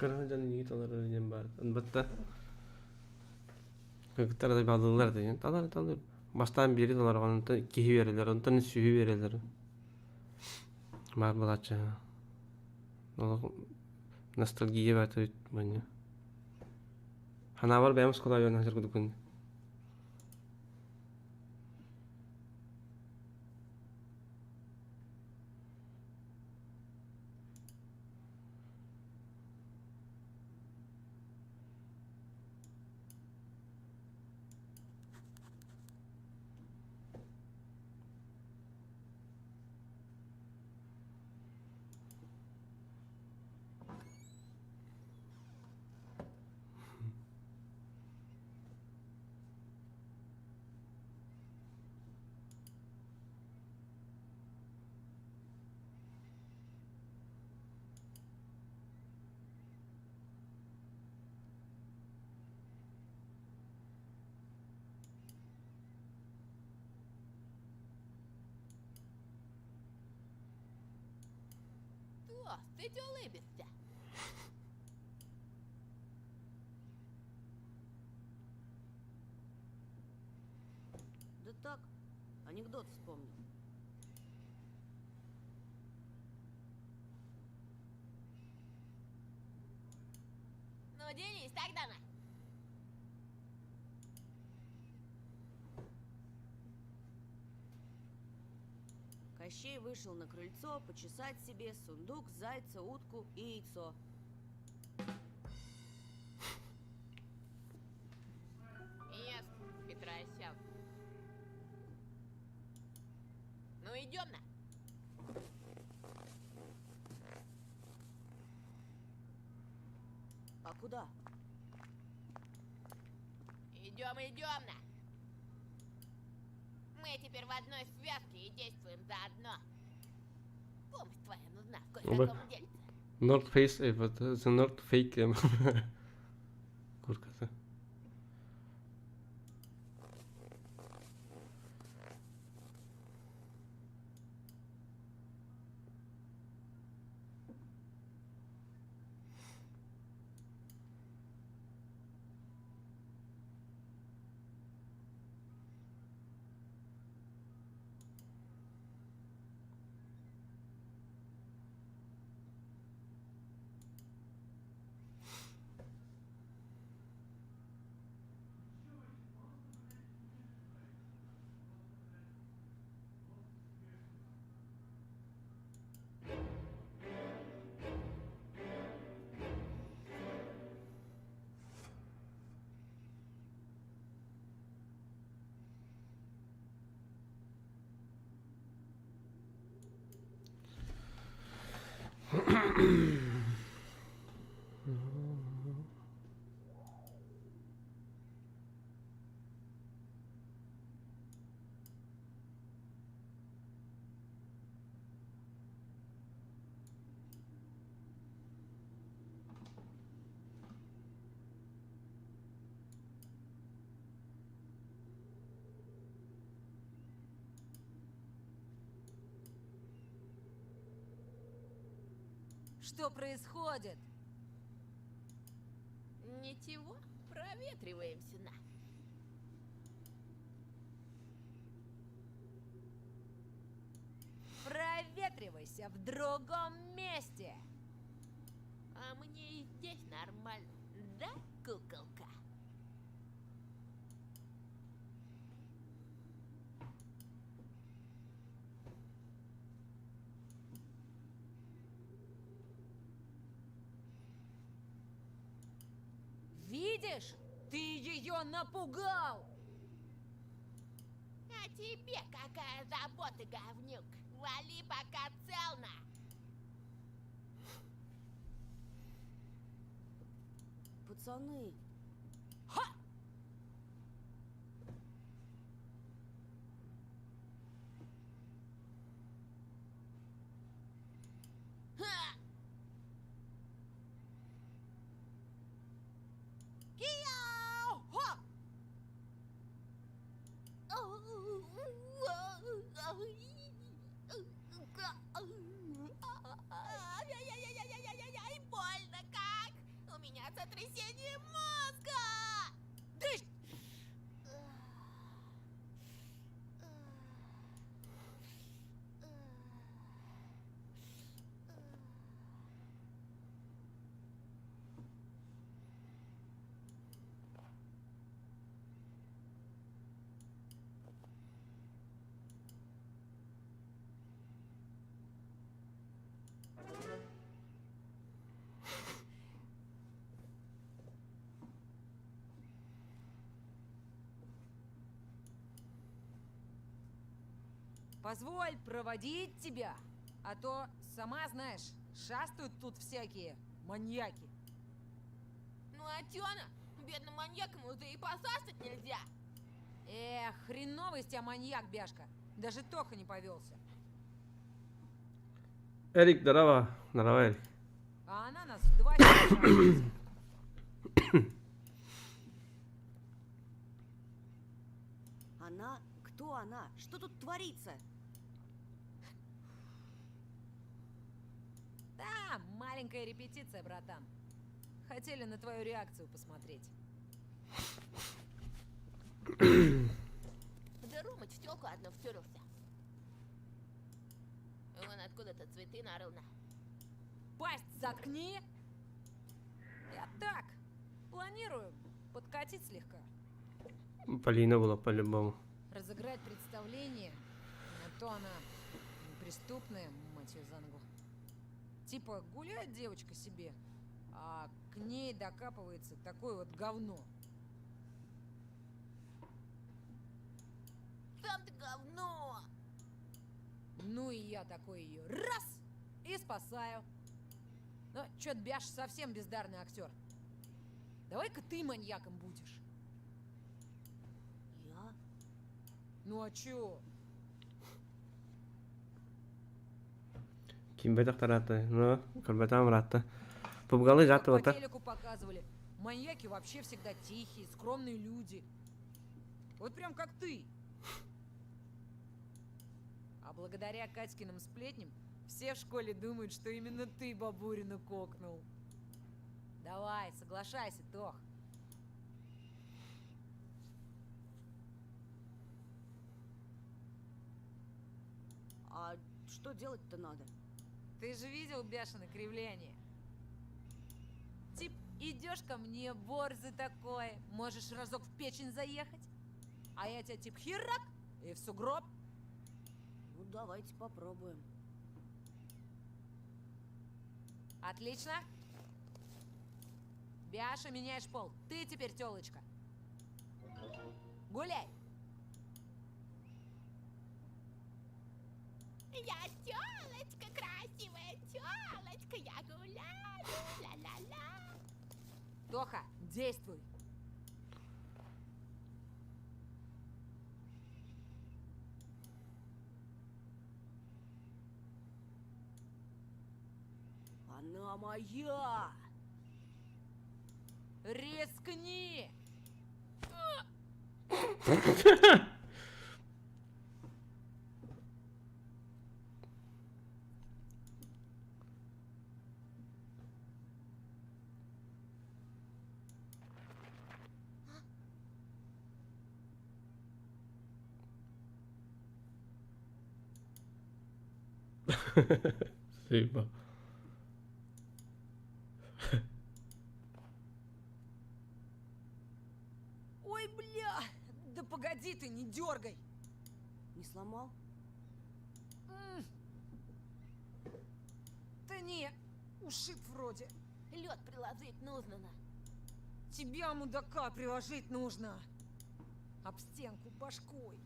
Kırmızı yiğitler öyle var. Albatta. Kırklar da bağlılar diye. Talar. Baştan beri dolar onu da kihi verirler, onu da sühü verirler. Mar bulaçı. O nostalgiye batı bana. Hana var benim skola yönden hazır kudukun. Толстый улыбится. Да так, анекдот вспомнил. Ну, делись тогда на. Кощей вышел на крыльцо почесать себе сундук, зайца, утку и яйцо. Ясно, Петросян. Ну, идем на. А куда? Идем на. Мы теперь в одной связке и действуем заодно. Помощь твоя нужна в кое-каком дельце. North Face evet. The North Fake. Korkası. Что происходит? Ничего, проветриваемся на. Проветривайся в другом месте. А мне и здесь нормально, да, куколка? Видишь? Ты ее напугал! А тебе какая забота, говнюк? Вали, пока целно. Пацаны, Ха! Кияу! Хо! Ай-яй-яй-яй-яй-яй-яй, больно как! меня сотрясение мозга! Ты... Позволь проводить тебя, а то, сама знаешь, шастают тут всякие маньяки. Ну а Тёна, бедным маньякам уже и посасать нельзя. Эх, хреновый из тебя маньяк, Бяшка. Даже Тоха не повелся. Эрик, здорово. Здорово, Эрик. А она нас в 2 часа шастает. Она? Кто она? Что тут творится? Да, маленькая репетиция, братан. Хотели на твою реакцию посмотреть. Да Румыч в тёлку одну втюрился. Он откуда-то цветы нарыл на. Пасть заткни! Я так, планирую подкатить слегка. Полина была по-любому. Разыграть представление, а то она неприступная, мать её за ногу. Типа гуляет девочка себе, а к ней докапывается такое вот говно. Сам ты говно! Ну и я такой ее раз и спасаю. Но чё-то Бяш совсем бездарный актер. Давай-ка ты маньяком будешь. Я? Ну а чё? Кимбетах тараты. Ну, кальбетам ратта. Пугалы Как гатты по вот. телеку показывали. Маньяки вообще всегда тихие, скромные люди. Вот прям как ты. А благодаря Катькиным сплетням все в школе думают, что именно ты бабурину кокнул. Давай, соглашайся, Тох. А что делать-то надо? Ты же видел Бяшино кривляние? Тип, идешь ко мне, борзый такой, можешь разок в печень заехать, а я тебя тип херак и в сугроб. Ну, давайте попробуем. Отлично. Бяша, меняешь пол. Ты теперь тёлочка. Гуляй. Я тёлочка, красивая тёлочка, я гуляю, ла-ла-ла. Тоха, действуй. Она моя! Рискни! Спасибо. Ой, бля! Да погоди ты, не дергай! Не сломал? Да не, ушиб вроде. Лед приложить нужно на. Тебя, мудака, приложить нужно. Об стенку башкой.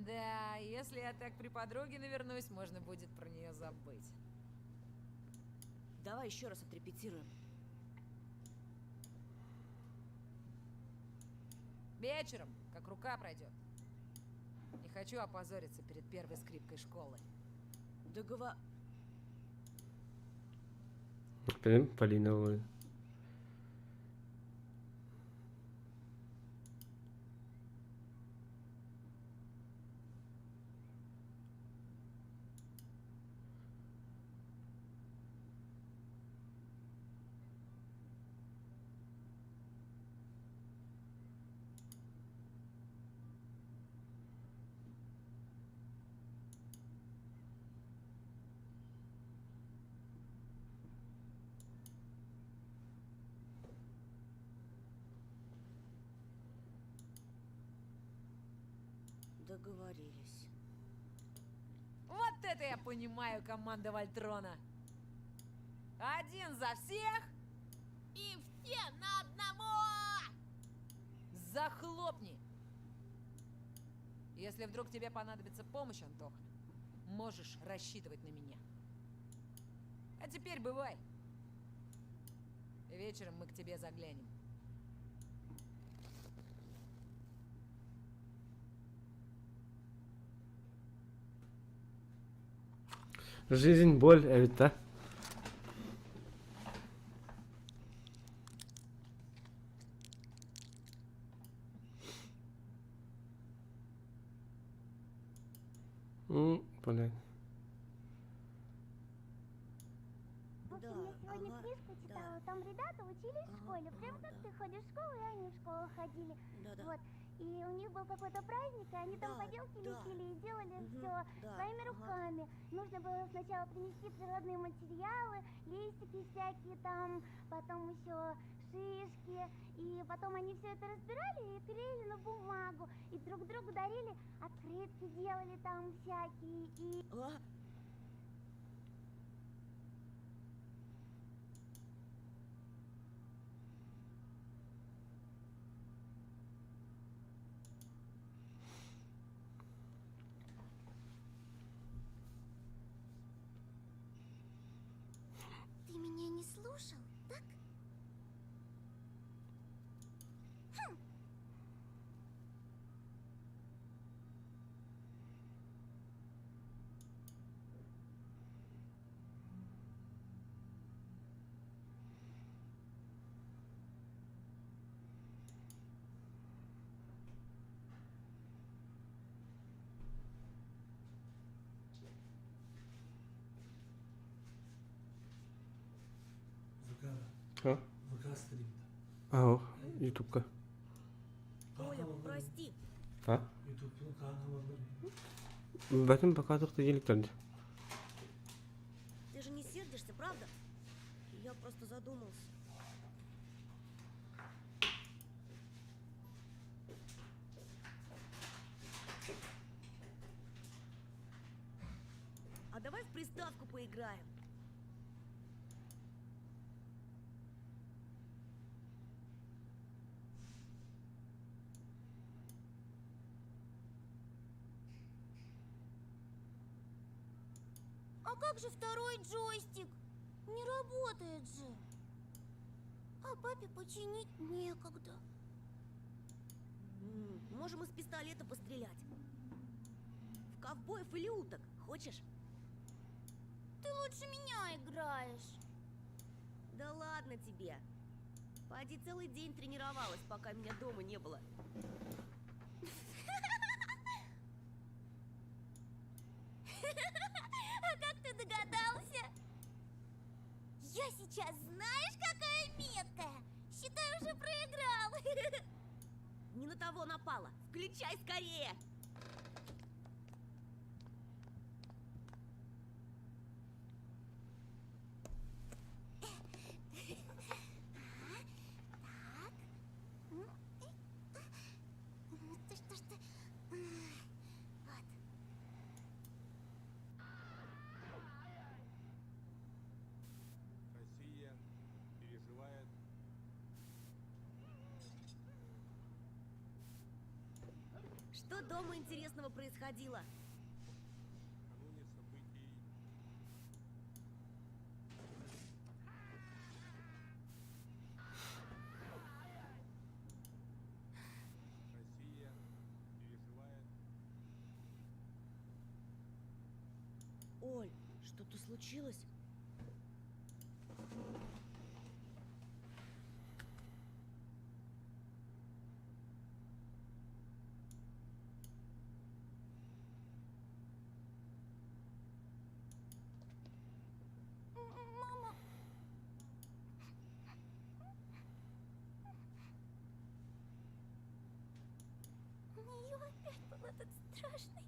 Да, если я так при подруге навернусь, можно будет про нее забыть. Давай еще раз отрепетируем. Вечером, как рука пройдет. Не хочу опозориться перед первой скрипкой школы. Договор... Полина была. Договорились. Вот это я понимаю, команда Вольтрона. Один за всех, И все на одного! захлопни. Если вдруг тебе понадобится помощь, Антоха, можешь рассчитывать на меня. А теперь бывай. Вечером мы к тебе заглянем. Жизнь, боль, это. Блин. Вот Да, я сегодня ага, книжку да. читала, там ребята учились в школе, прям как ты ходишь в школу, и они в школу ходили. Да-да. Вот. И у них был какой-то праздник, и они там Да, поделки да. лепили и делали Мгм, все да, своими ага. руками. Нужно было сначала принести природные материалы, листики всякие там, потом еще шишки, и потом они все это разбирали и клеили на бумагу, и друг другу дарили, открытки делали там всякие, и... А? Ты меня не слушал, так? Закара. А? ВК стрим. Ау, ютубка. Оля, прости. А? Ютубтың каналы бар. Бәтім пока тоқты еліктерді. Ты же не сердишься, правда? Я просто задумался. А давай в приставку поиграем. А как же второй джойстик? Не работает же. А папе починить некогда. Можем из пистолета пострелять. В ковбоев или уток. Хочешь? Ты лучше меня играешь. Да ладно тебе. Поди целый день тренировалась, пока меня дома не было. А как ты догадался? Я сейчас знаешь, какая меткая? Считай, уже проиграл. Не на того напала. Включай скорее. Что? Вот. Россия переживает Что дома интересного происходило? накануне событий Россия переживает Оль, что-то случилось? Мама. У нее опять был этот страшный.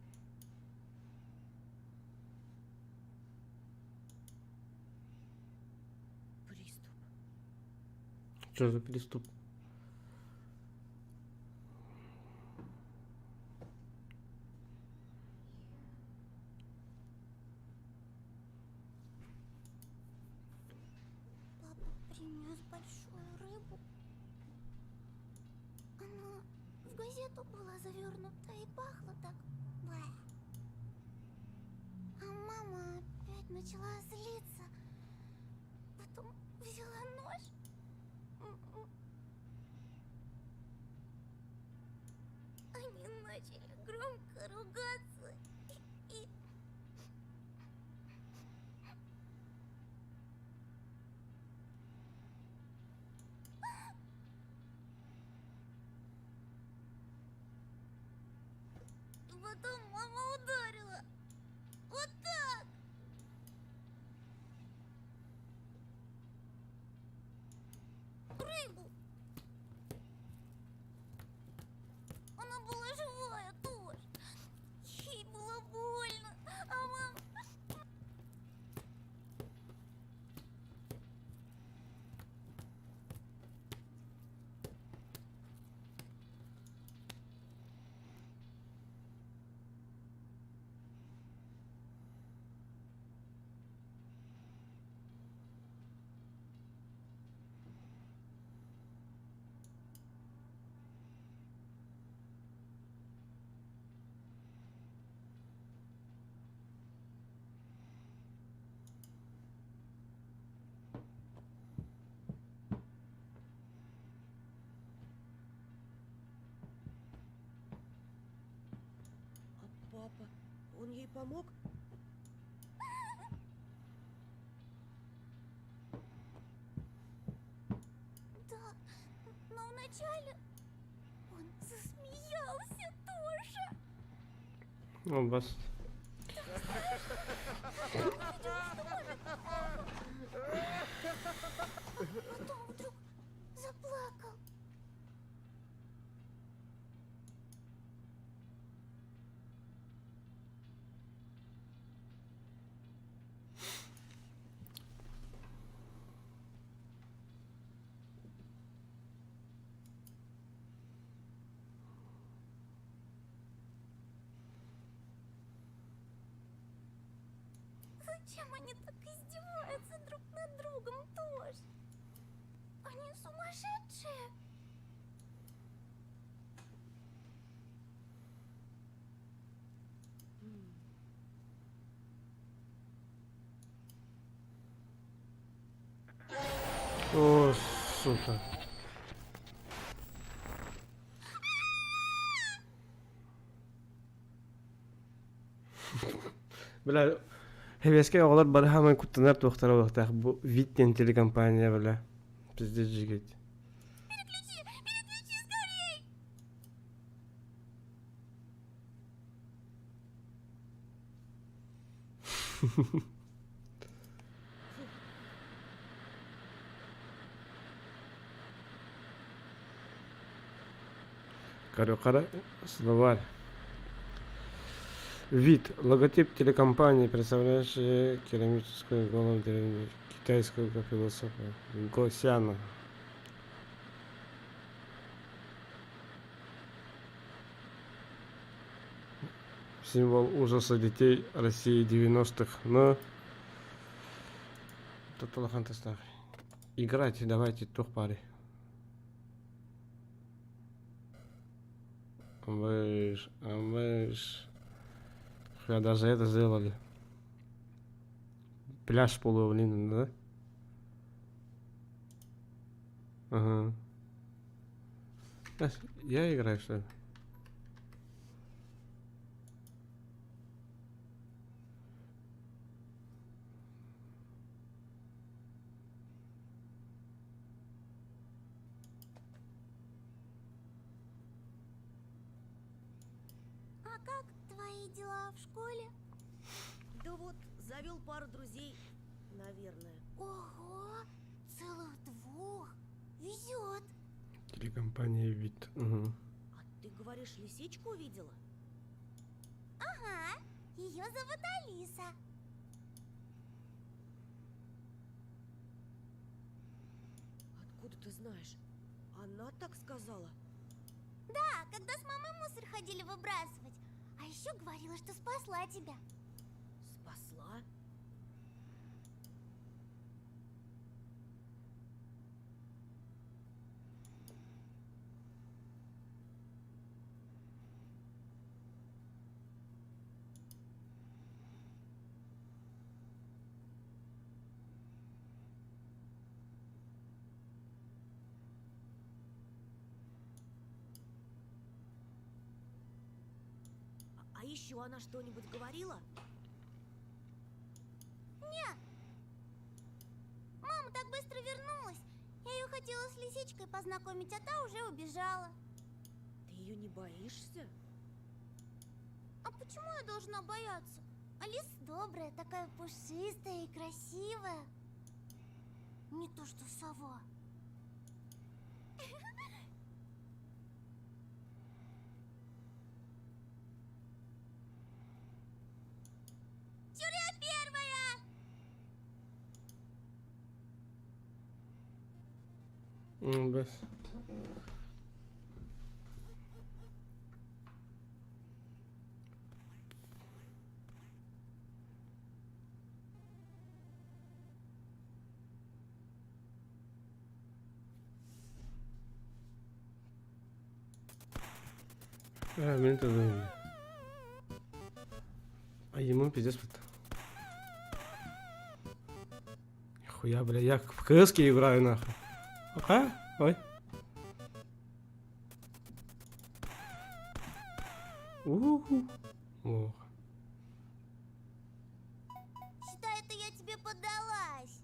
Приступ. Что за приступ? принес большую рыбу. Она в газету была завернута и пахла так. Бэ. А мама опять начала злиться. Потом взяла нож. Они начали громко ругаться. И... И потом мама ударила. Вот так. Рыбу. Она была живая тоже. Ей было больно. А мама... А папа, он ей помог? Да, но вначале он засмеялся тоже. Ну, бас. Потом вдруг заплакал. Зачем они так издеваются друг над другом тоже? Они сумасшедшие. О, сука. Бля, хевеске оғлар бары хамай куттанар туқтара уақтақ. Бұл Виттен телекомпания, бля. Пиздец жигет. Переключи скорей. Карюкара, словарь. Вид. Логотип телекомпании, представляющий керамическую голову древнего китайского философа Госяна. Символ ужаса детей России 90-х. Но... Играйте, давайте, тух пари. Мы ж... Даже это сделали. Пляж полуовлин, да? Ага. Я играю, что ли? А как твои дела в школе? Да вот, завел пару друзей, наверное. Ого, целых 2. Везет. Телекомпания Вид. Угу. А ты говоришь, лисичку увидела? Ага, ее зовут Алиса. Откуда ты знаешь? Она так сказала. Да, когда с мамой мусор ходили выбрасывать. А еще говорила, что спасла тебя. Спасла? еще она что-нибудь говорила? Не. Мама так быстро вернулась. Я ее хотела с лисичкой познакомить, а та уже убежала. Ты ее не боишься? А почему я должна бояться? Алиса добрая, такая пушистая и красивая. Не то что сова. Юлия первая! Бес. Мені то думаю. А ему пиздец вот. Хуя, бля, я в кэски играю нахуй. Ага, ой. У-ху. О. Считай, это я тебе поддалась.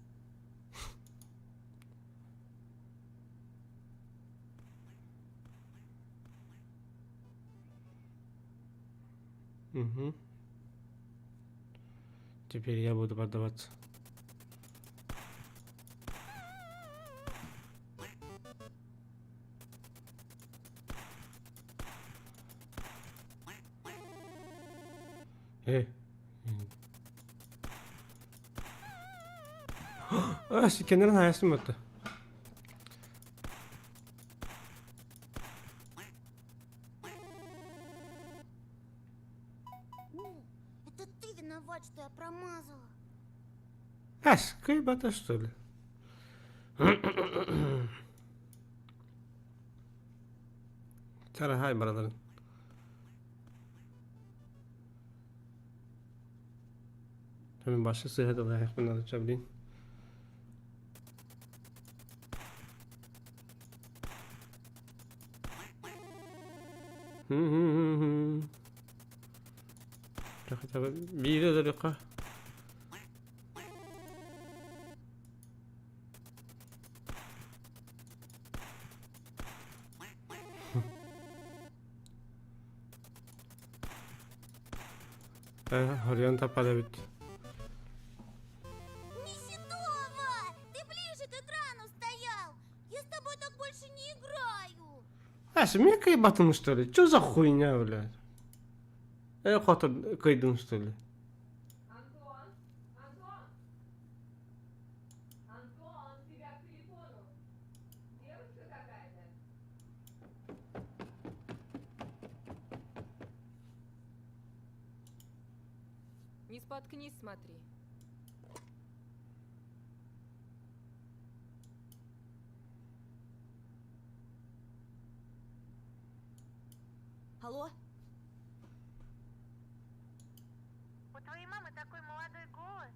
Угу. Теперь я буду поддаваться. Kendinden hayasım yoktu. Это ты виноват, что я промазала. Кайбата, что ли? Тарахай, братан. Hemen başka sıhhat olarak bunları çabileyim. Хотя бы видео далеко. Орион тапада бит. Неситова! Ты ближе к экрану стоял! Я с тобой так больше не играю! Мне кайбатым, что ли? Чё за хуйня, блядь? Хоть кайдун, что ли? Антон! Антон! Антон, тебя к телефону! Девушка какая-то? Не споткнись, смотри. Алло? У твоей мамы такой молодой голос.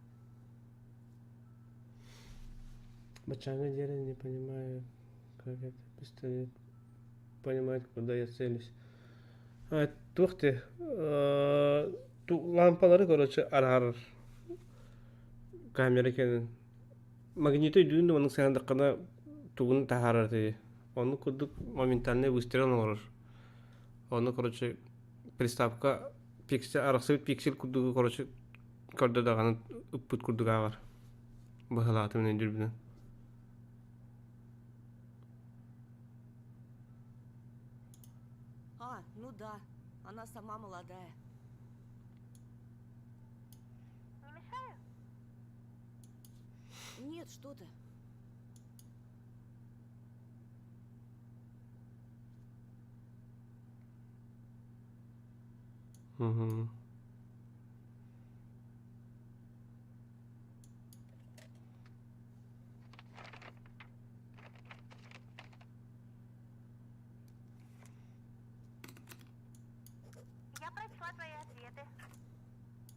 Бачага деле не понимаю, как это пистолет понимает, куда я целюсь. Тух ты. Лампалары, короче, арар. Камера екен. Магнитой дүйін оның сәндіққана туғын тахарар тей. Оны күрдік моментальный выстрел олар. Оны, короче, приставка пиксель, арақсы пиксель күрдігі, короче, көрді дағаны үппіт күрдігі ағар. Бұғылаты менен жүрбінен. Ну да, она сама молодая. Не мешаю? Нет, что ты. Угу. Я прочла твои ответы.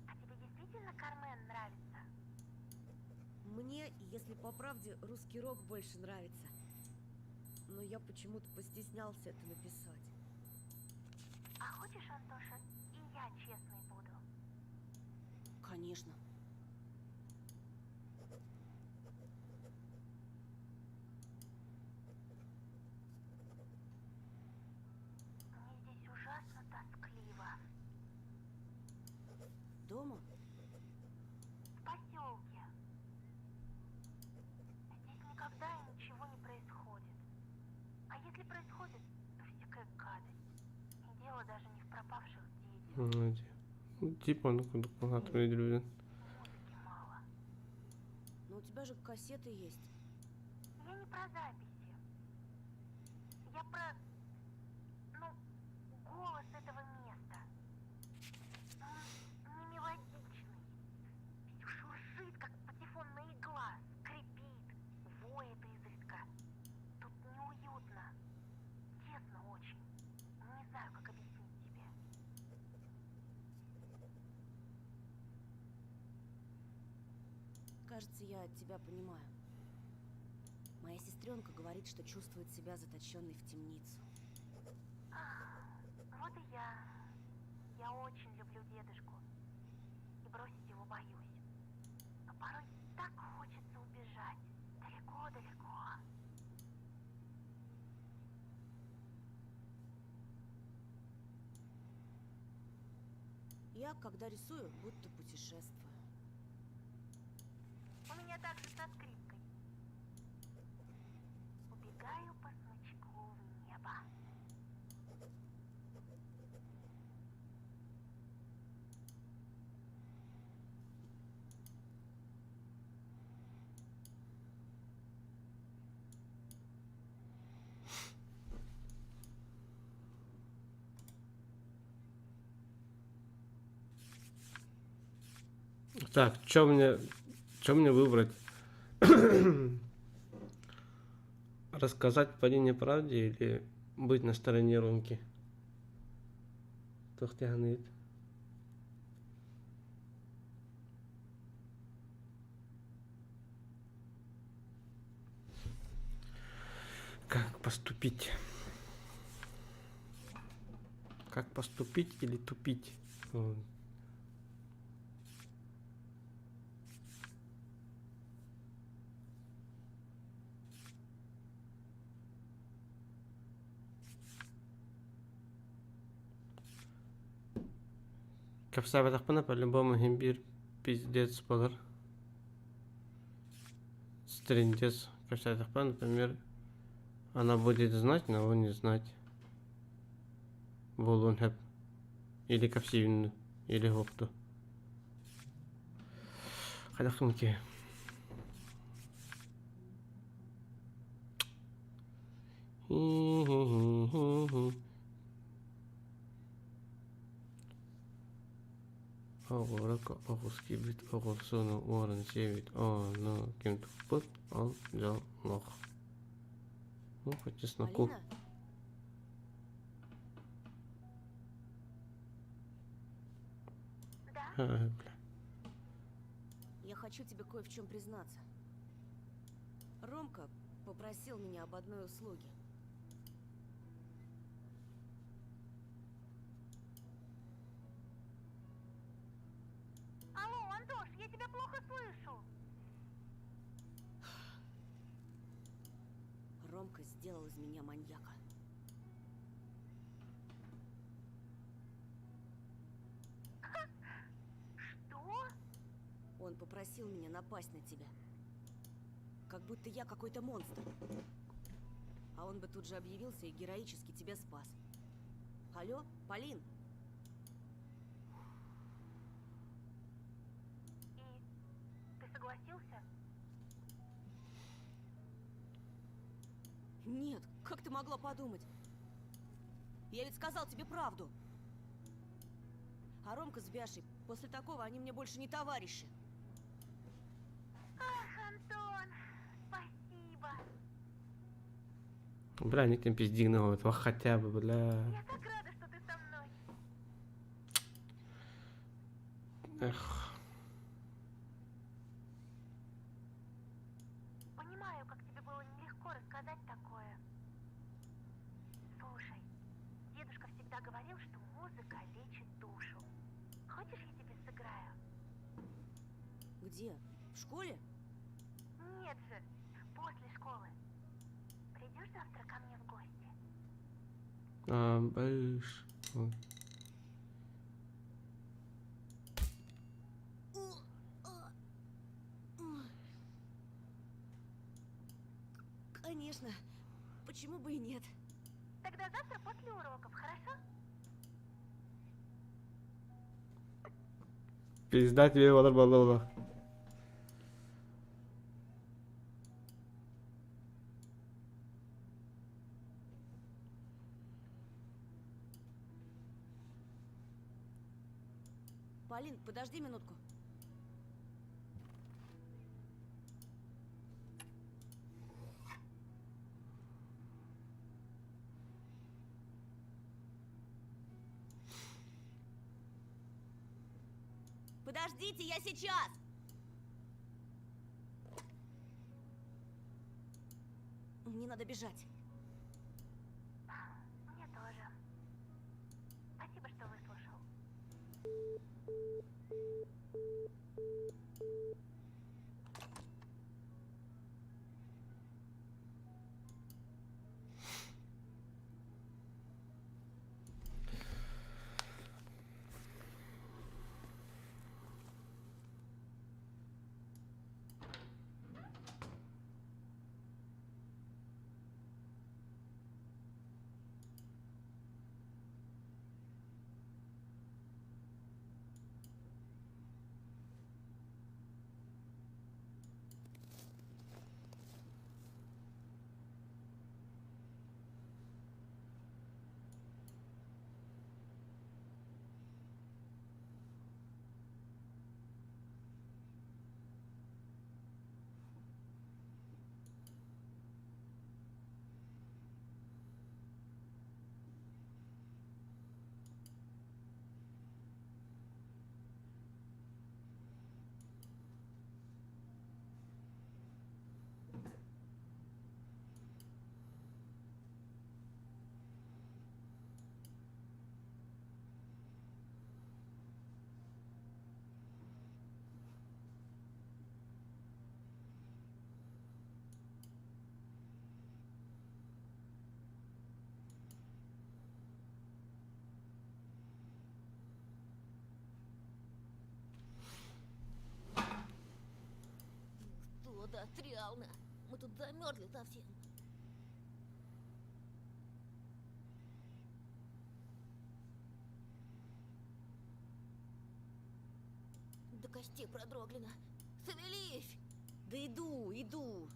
А тебе действительно Кармен нравится? Мне, если по правде, русский рок больше нравится. Но я почему-то постеснялся это написать. А хочешь, Антоша, и я я честной буду. Конечно. Мне здесь ужасно тоскливо. Дома? В поселке. Здесь никогда ничего не происходит. А если происходит, то всякая гадость. И дело даже не в пропавших детях. Типа он куда-то люди. Музыки мало. Но у тебя же кассеты есть. Я не про записи. Я про, ну, голос этого места. Он не мелодичный. Шуршит, как патефонная игла, скрипит, воет изредка. Тут неуютно. Тесно очень. Не знаю, как объяснить тебе. Кажется, я тебя понимаю. Моя сестренка говорит, что чувствует себя заточенной в темницу. Вот и я. Я очень люблю дедушку. И бросить его боюсь. Но порой так хочется убежать. Далеко-далеко. Я, когда рисую, будто путешествую. У меня так же со скрипкой. Убегаю по смычку в небо. Так, что мне выбрать? Рассказать Полине правде или быть на стороне Ромки? Тохтягнет. Как поступить? Как поступить или тупить? Вот. Капсабатах по-любому бир пиздец болар. Стриндец. Капсабатах, например, она будет знать, но он не знать. Болон хэп. Или капсивину, или гопту. Хадахмки. Оғырық оғызки бит оғылсыны орын севит оны кем тұқпыт ал жал лох. Ну, хоть чесноку. Полина? Да? Я хочу тебе кое в чем признаться. Ромка попросил меня об одной услуге. Алло, Антош, я тебя плохо слышу. Ромка сделал из меня маньяка. Что? Он попросил меня напасть на тебя. Как будто я какой-то монстр. А он бы тут же объявился и героически тебя спас. Алло, Полин? И ты согласился? Нет, как ты могла подумать? Я ведь сказал тебе правду. А Ромка с Бяшей, после такого они мне больше не товарищи. Ах, Антон, спасибо. Бля, не там пиздигного этого хотя бы, бля. Я так рада, что ты со мной. Эх. Понимаю, как тебе было нелегко рассказать такое. Слушай, дедушка всегда говорил, что музыка лечит душу. Хочешь, я тебе сыграю? Где? В школе? Нет же, после школы. Придешь завтра ко мне в гости? Большой. Конечно. Почему бы и нет? Тогда завтра после уроков, хорошо? Пизда тебе olur болу. Полин, подожди минутку. Подождите, я сейчас! Мне надо бежать. Мне тоже. Спасибо, что выслушал. Что, да, реально. Мы тут замерзли совсем. До костей продроглено. Шевелись! Да иду, иду.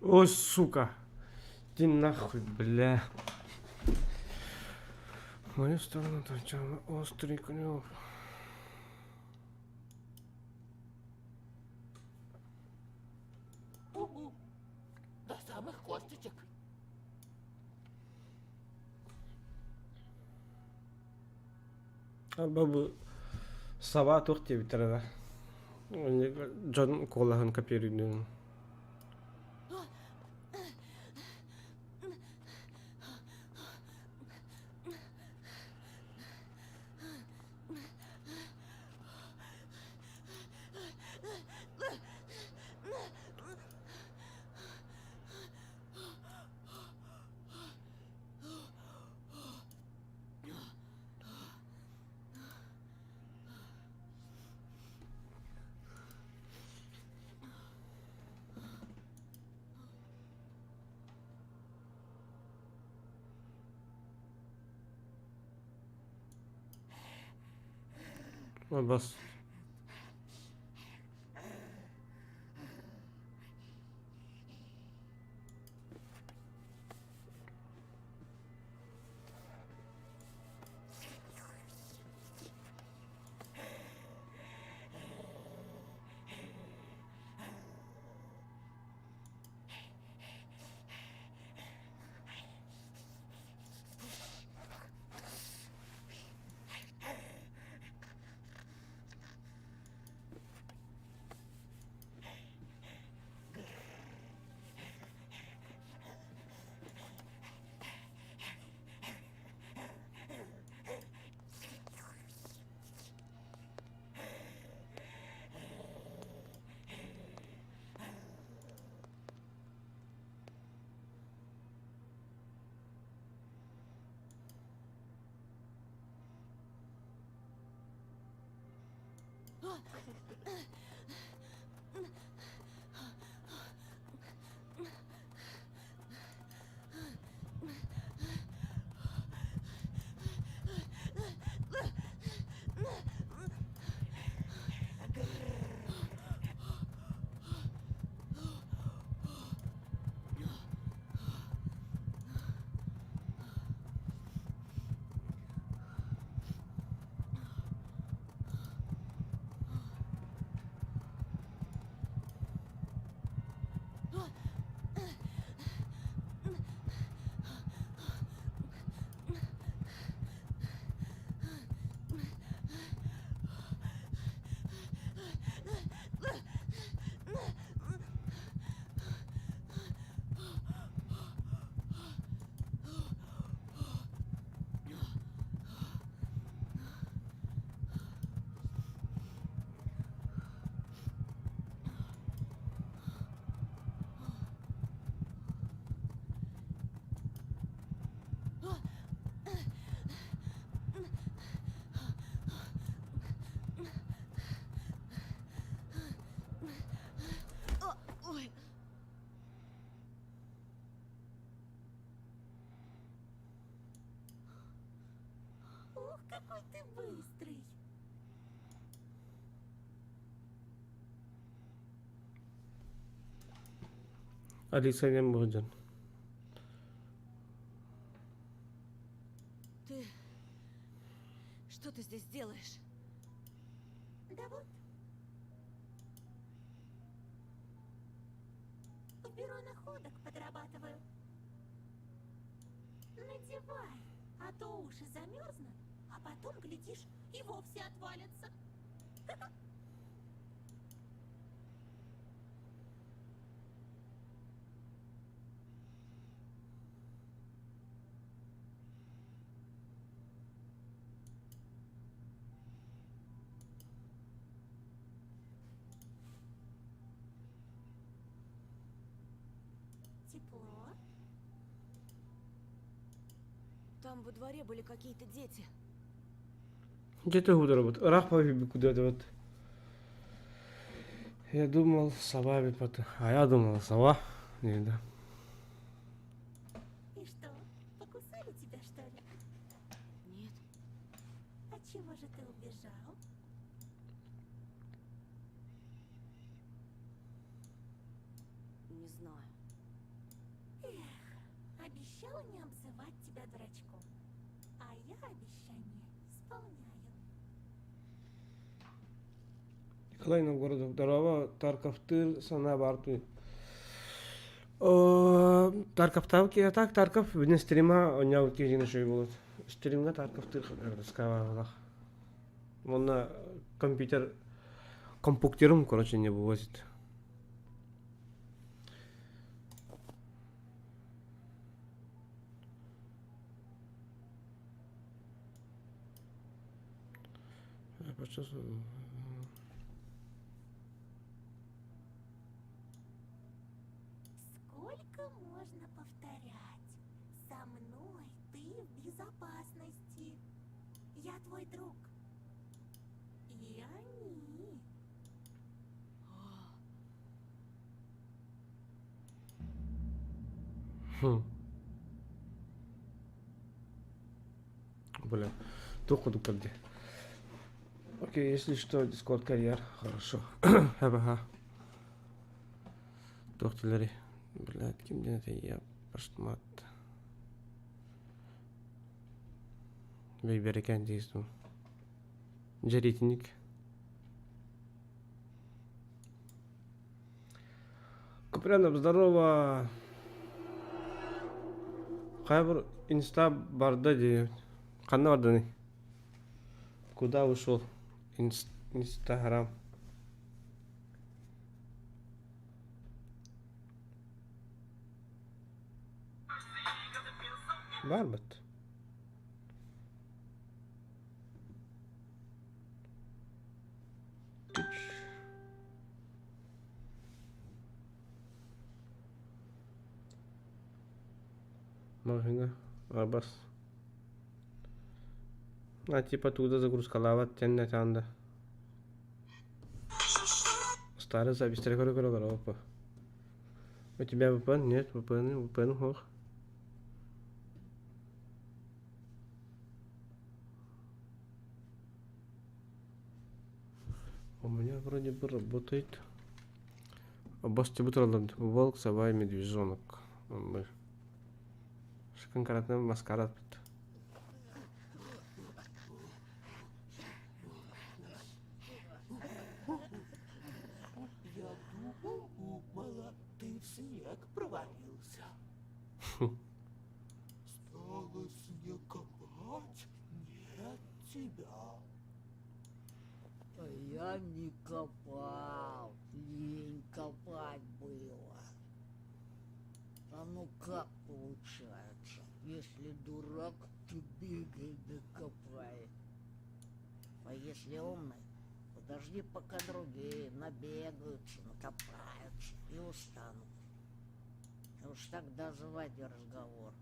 Ой, сука. Иди нахуй, бля. В мою сторону торчал острый клюв. До самых косточек. Бабу сава тух тебе битірді. Джон қолағын каперүйден. Бас. Ой. Ух, какой ты быстрый. Алиса не будет. Ты... Что ты здесь делаешь? Да вот. В бюро находок подрабатываю. Надевай, а то уши замерзнут, а потом, глядишь, и вовсе отвалятся. Тепло. Там во дворе были какие-то дети. Где-то куда работать? Рахпа куда-то вот. Я думал, сова потом. А я думал, сова. Не, да. И что, покусали тебя, что ли? Нет. А чего же ты убежал? Не знаю. Эх, обещала не обзывать тебя дурачком. А я обещание исполняю. Қалай города Дарова, Тарковты сана барту. Тарковтавки, а так Тарков вне стрима онял кезин шой болот. Стримга Тарковты рассказывал. Он на компьютером, короче, не вывозит. Сколько можно повторять? Со мной ты в безопасности. Я твой друг. И они. Бля, доходу где. Окей, если что, Discord карьер, хорошо. Ха-ха. Докторлери. Блядь, кимден это я паштмат. Вейберекен дейсту. Жарительник. Купрянов, здорово. Хайбр инста барда де. Канна барданы. Куда ушел? Инстаграм. Барбат. Махина. Абас. А типа туда загрузка лават теннет анда. Старая запись, опа. У тебя VPN? Нет, VPN ох. У меня вроде бы работает. Обости бутерброд. Волк, сова и медвежонок. Мы. Конкретно маскарад. Я думала, ты в снег провалился. Стало снеговать, нет тебя. А я не копал, лень копать было. А ну как получается? Если дурак, ты бегай да копай. А если умный, подожди, пока другие набегаются, накопаются и устанут. И уж тогда заводи разговор.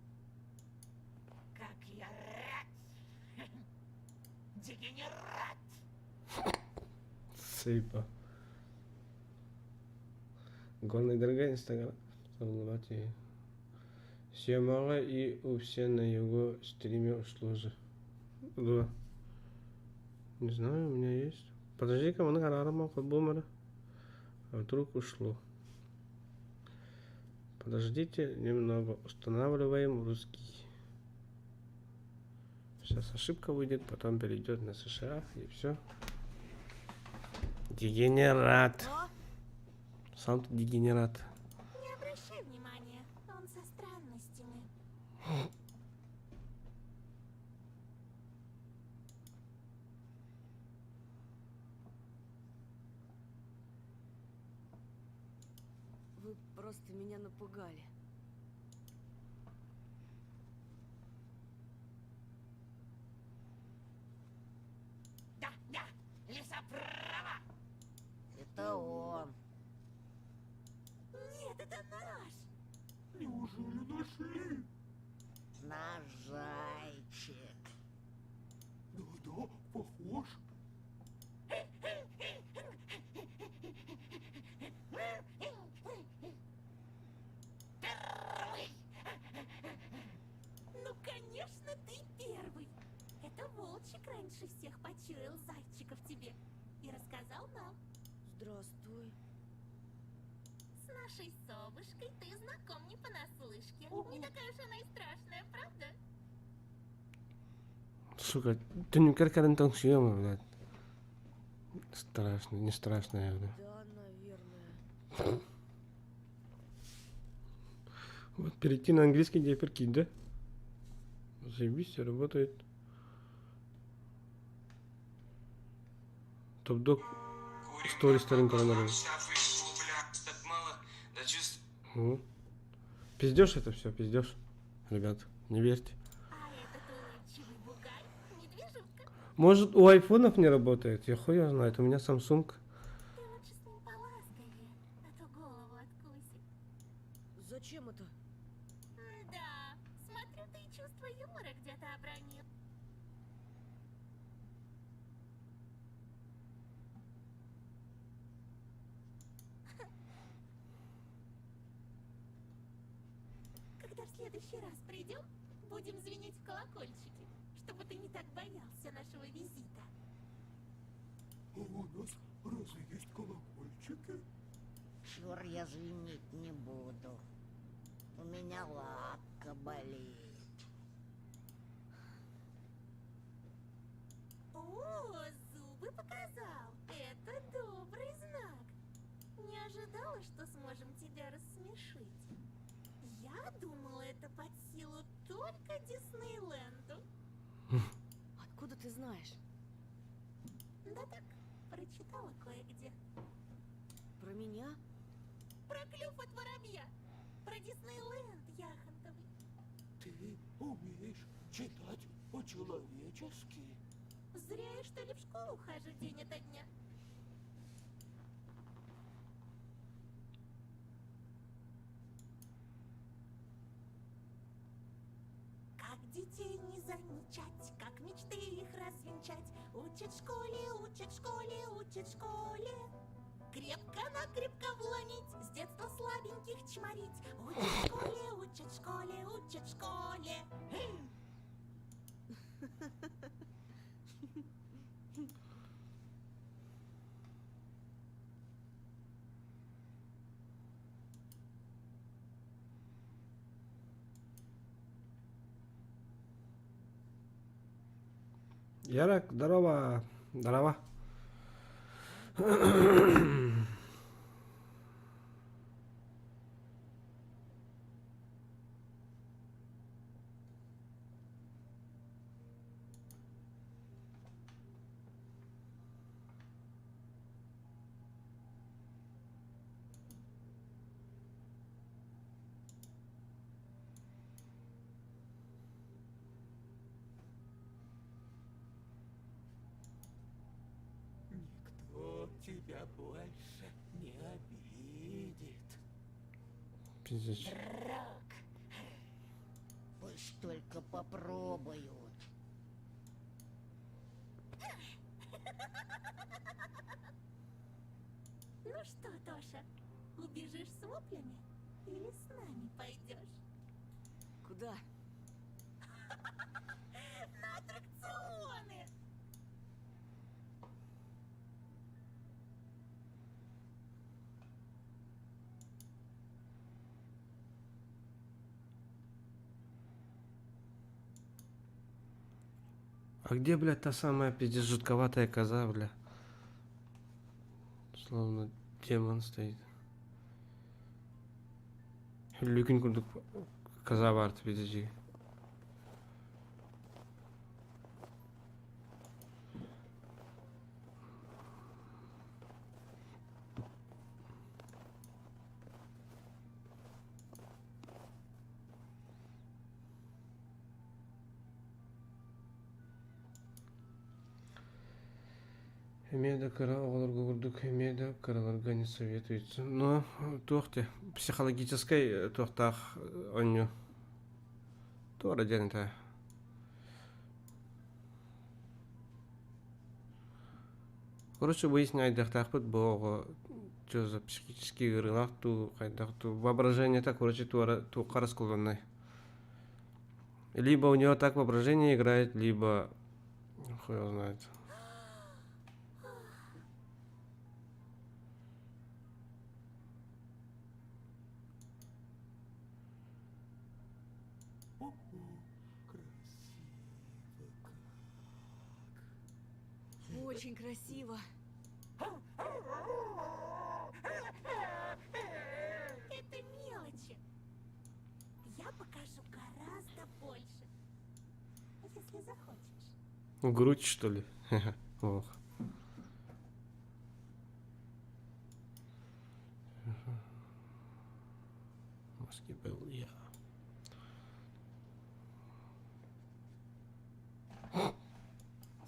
Как я рад! Дегенерат! Сыпа. Горный дорога Инстаграм. Сьемаға и у все на его стриме ушло же. Да. Не знаю, у меня есть. Подожди-ка, мы на бумера. А вдруг ушло. Подождите немного. Устанавливаем русский. Сейчас ошибка выйдет, потом перейдет на США и все. Дегенерат. Сам ты дегенерат. Не обращай внимания, он со странностями. Вы просто меня напугали. Да, лесоправа! Это он. Нет, это наш. Неужели нашли? Наш зайчик. Да, похож. Ну, конечно, ты первый. Это Волчик раньше всех почуял зайчика в тебе и рассказал нам. Здравствуй. С нашей совушкой ты знаком не понаслышке. Не такая уж она и страшная, правда? Сука, ты не каркарен там съема, блядь. Страшно, не страшно, блядь. Да, наверное. Вот перейти на английский, где прикинь, да? Заебись, все работает. Топ-дог. Стори старым коронавирус. Пиздешь это все, пиздешь. Ребят, не верьте. А этот улыбчивый бугай — медвежутка. Может, у айфонов не работает? Я хуй его знает, у меня Samsung. Ты лучше с ним поласкай, а то голову откусит. Зачем это? Да, смотрю, ты и чувство юмора где-то обронил. Когда в следующий раз придем, будем звенеть в колокольчики, чтобы ты не так боялся нашего визита. А у нас разве есть колокольчики? Чур, я звенить не буду. У меня лапка болит. О, зубы показал. Это добрый знак. Не ожидала, что сможем тебя рассмешить. Я думала, это под силу только Диснейленду. Откуда ты знаешь? Да так, прочитала кое-где. Про меня? Про клюв от воробья. Про Диснейленд яхонтовый. Ты умеешь читать по-человечески? Зря я, что ли, в школу хожу день ото дня. Как детей не замечать, как мечты их развенчать. Учат в школе, учат в школе, учат в школе. крепко-накрепко вломить, с детства слабеньких чморить. Учат в школе, учат в школе. Ярак, здорово. Здорово. Никто тебя больше не обидит. Пиздец. Рак. Пусть только попробуют. Ну что, Тоша, убежишь с воплями или с нами пойдешь? Куда? На аттракционы! А где, блядь, та самая пиздец жутковатая коза, бля? Словно демон стоит. Люкин курдук коза бар пиздец. Эмеда кара оғларға күрдік, эмеда караларға не советуется. Но тоқте, психологической тоқтақ оню. Тора ден-то. Короче, выясняй дақтақпыт бұғы что за психический рынок, ту қайдақ, ту воображение так, короче, ту қарас қолданай. Либо у него так воображение играет, либо хуй его знает. Очень красиво. Это мелочи. Я покажу гораздо больше, если захочешь. Грудь, что ли? Ох. Маски был я.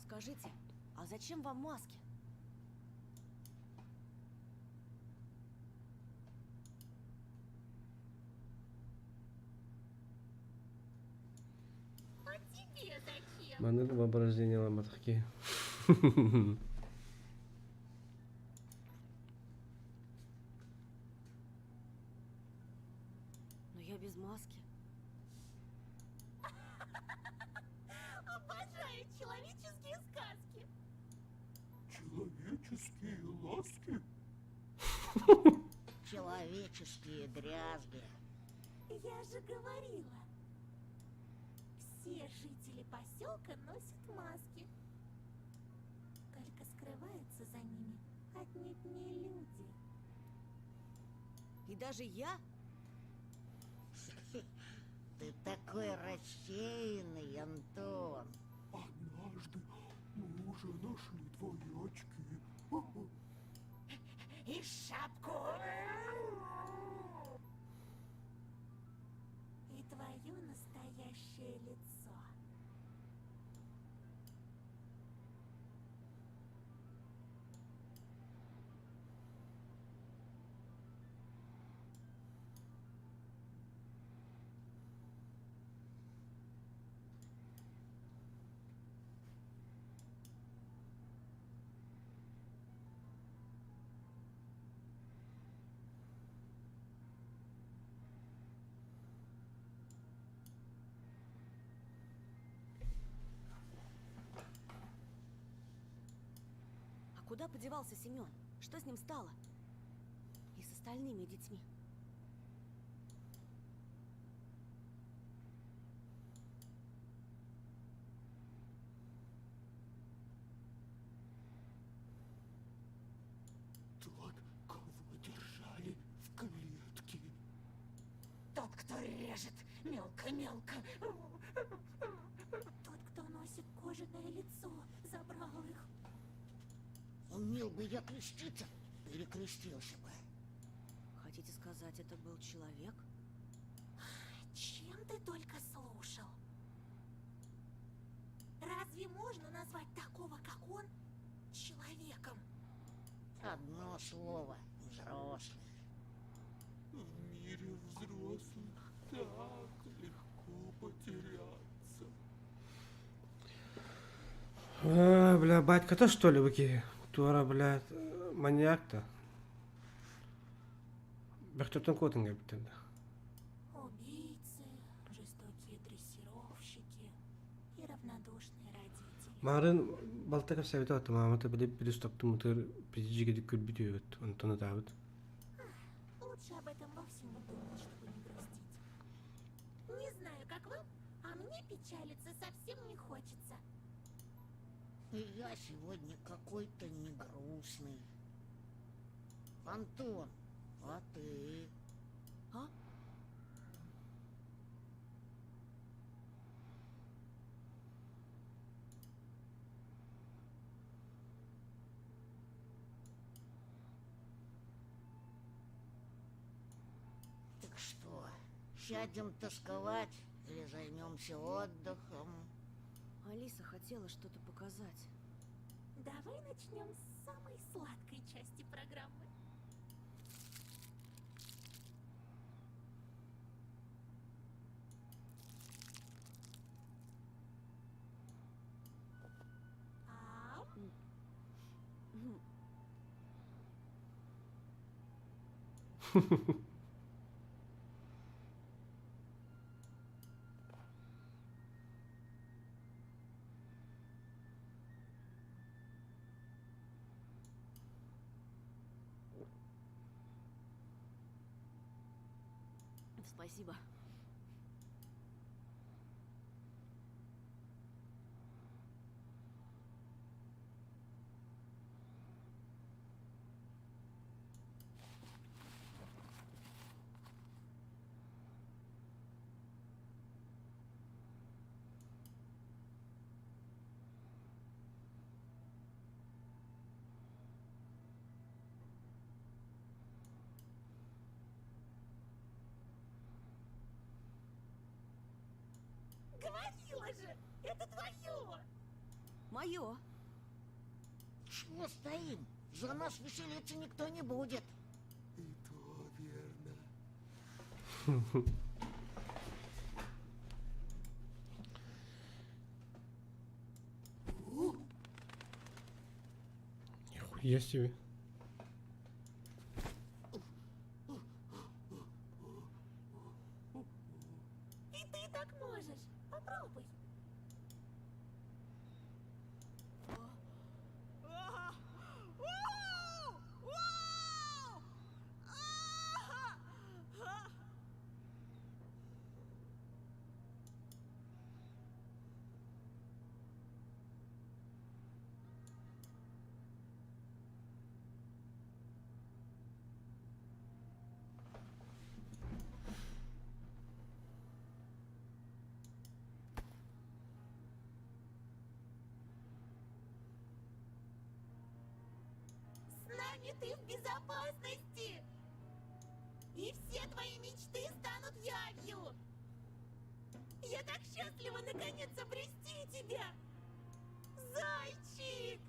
Скажите, а зачем вам маски? А тебе зачем? Маныр воображение ламатки. Но я без маски. Обожаю человеческие сказки. Человеческие ласки. Человеческие дрязги. Я же говорила. Все жители поселка носят маски. Только скрываются за ними отнюдь не люди. И даже я? Ты такой рассеянный, Антон. Однажды мы уже нашли твои очки. И шапку. И твое настоящее лицо. Куда подевался Семен? Что с ним стало? И с остальными детьми? Тот, кого держали в клетке. Тот, кто режет мелко-мелко. Тот, кто носит кожаное лицо, забрал их. Умел бы я креститься, перекрестился бы. Хотите сказать, это был человек? Чем ты только слушал? Разве можно назвать такого, как он, человеком? Одно слово — взрослый. В мире взрослых так легко потеряться. Бля, батька-то что ли, выки? Туара, блядь, маньяк-то. Бехтотон котинга битенде. Убийцы, жестокие дрессировщики и равнодушные родители. Марын балтака совета атты мамата билип билистокту мутыр пизжиге көрбүтүбөт онтону табыт. Лучше об этом вовсе не думать, чтобы не грустить. Не знаю, как вам, а мне печалиться совсем не хочется. И я сегодня какой-то негрустный. Антон, а ты? А? Так что, сядем тосковать или займемся отдыхом? Алиса хотела что-то показать. Давай начнем с самой сладкой части программы. Спасибо. Говорила же, это твое! Мое. Чего стоим? За нас веселиться никто не будет. И то верно. Нихуя себе. И ты так можешь. Попробуй. С нами ты в безопасности! И все твои мечты станут явью! Я так счастлива наконец обрести тебя! Зайчик!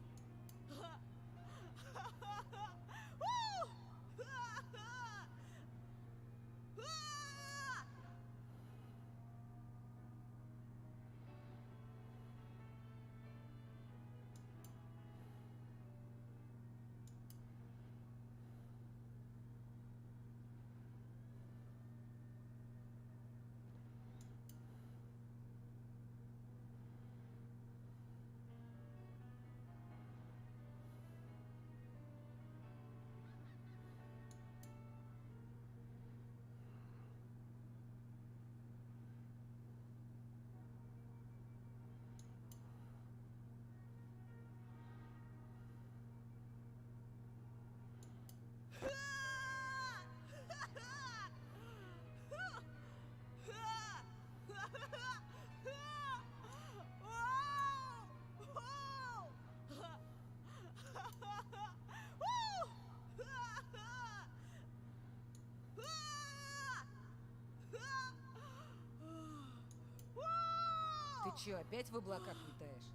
чё, опять в облаках летаешь?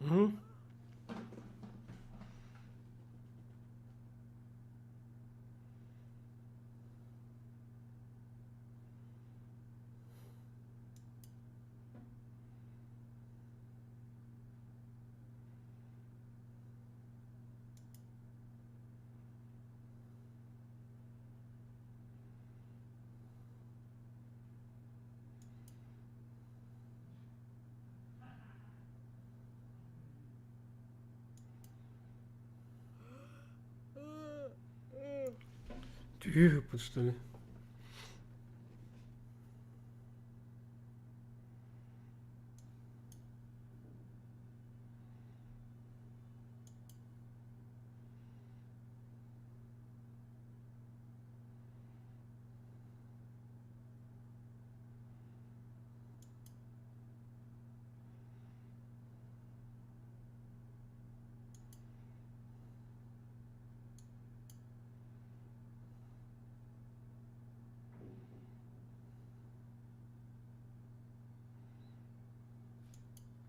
Угу. Ты, что ли?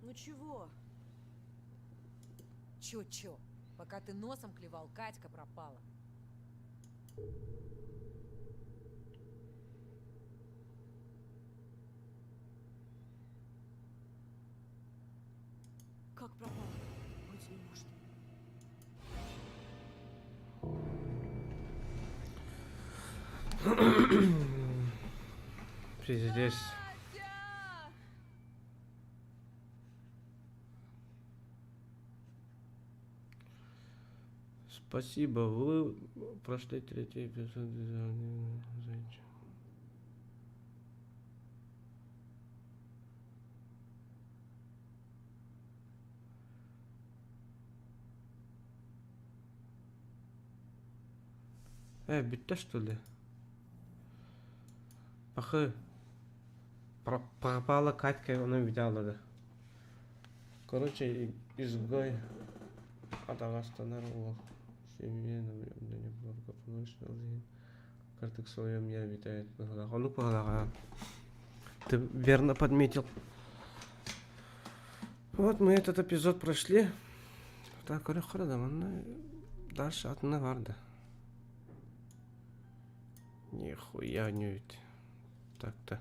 Ну чего? Чё? Пока ты носом клевал, Катька пропала. Как пропала? Быть не может. Здесь. Спасибо, вы прошли третий эпизод. Битта что ли? Пахы. Пропала Катька, она видела, да. Короче, изгой от Агастанар ол. Семье, наблюдение, благополучно, каждый в своем мире витает. Ну, полагаю. Ты верно подметил. Вот мы этот эпизод прошли. Так, дальше от Наварда. Нихуя не ведь. Так-то.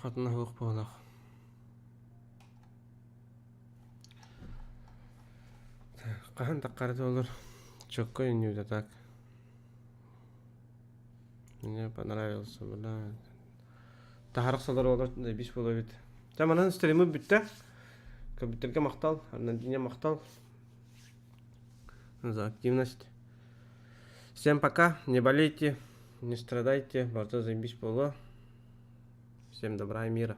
Хатна хук полах. Кахан таккарты olur. Чокко не так. Мне понравился, бля. Тахарық салар olur, бис болу бит. Таманан стримы битті. Компьютерге мақтал, Арнадине мақтал. За активность. Всем пока, не болейте, не страдайте, барто заебись полу. Всем добра и мира.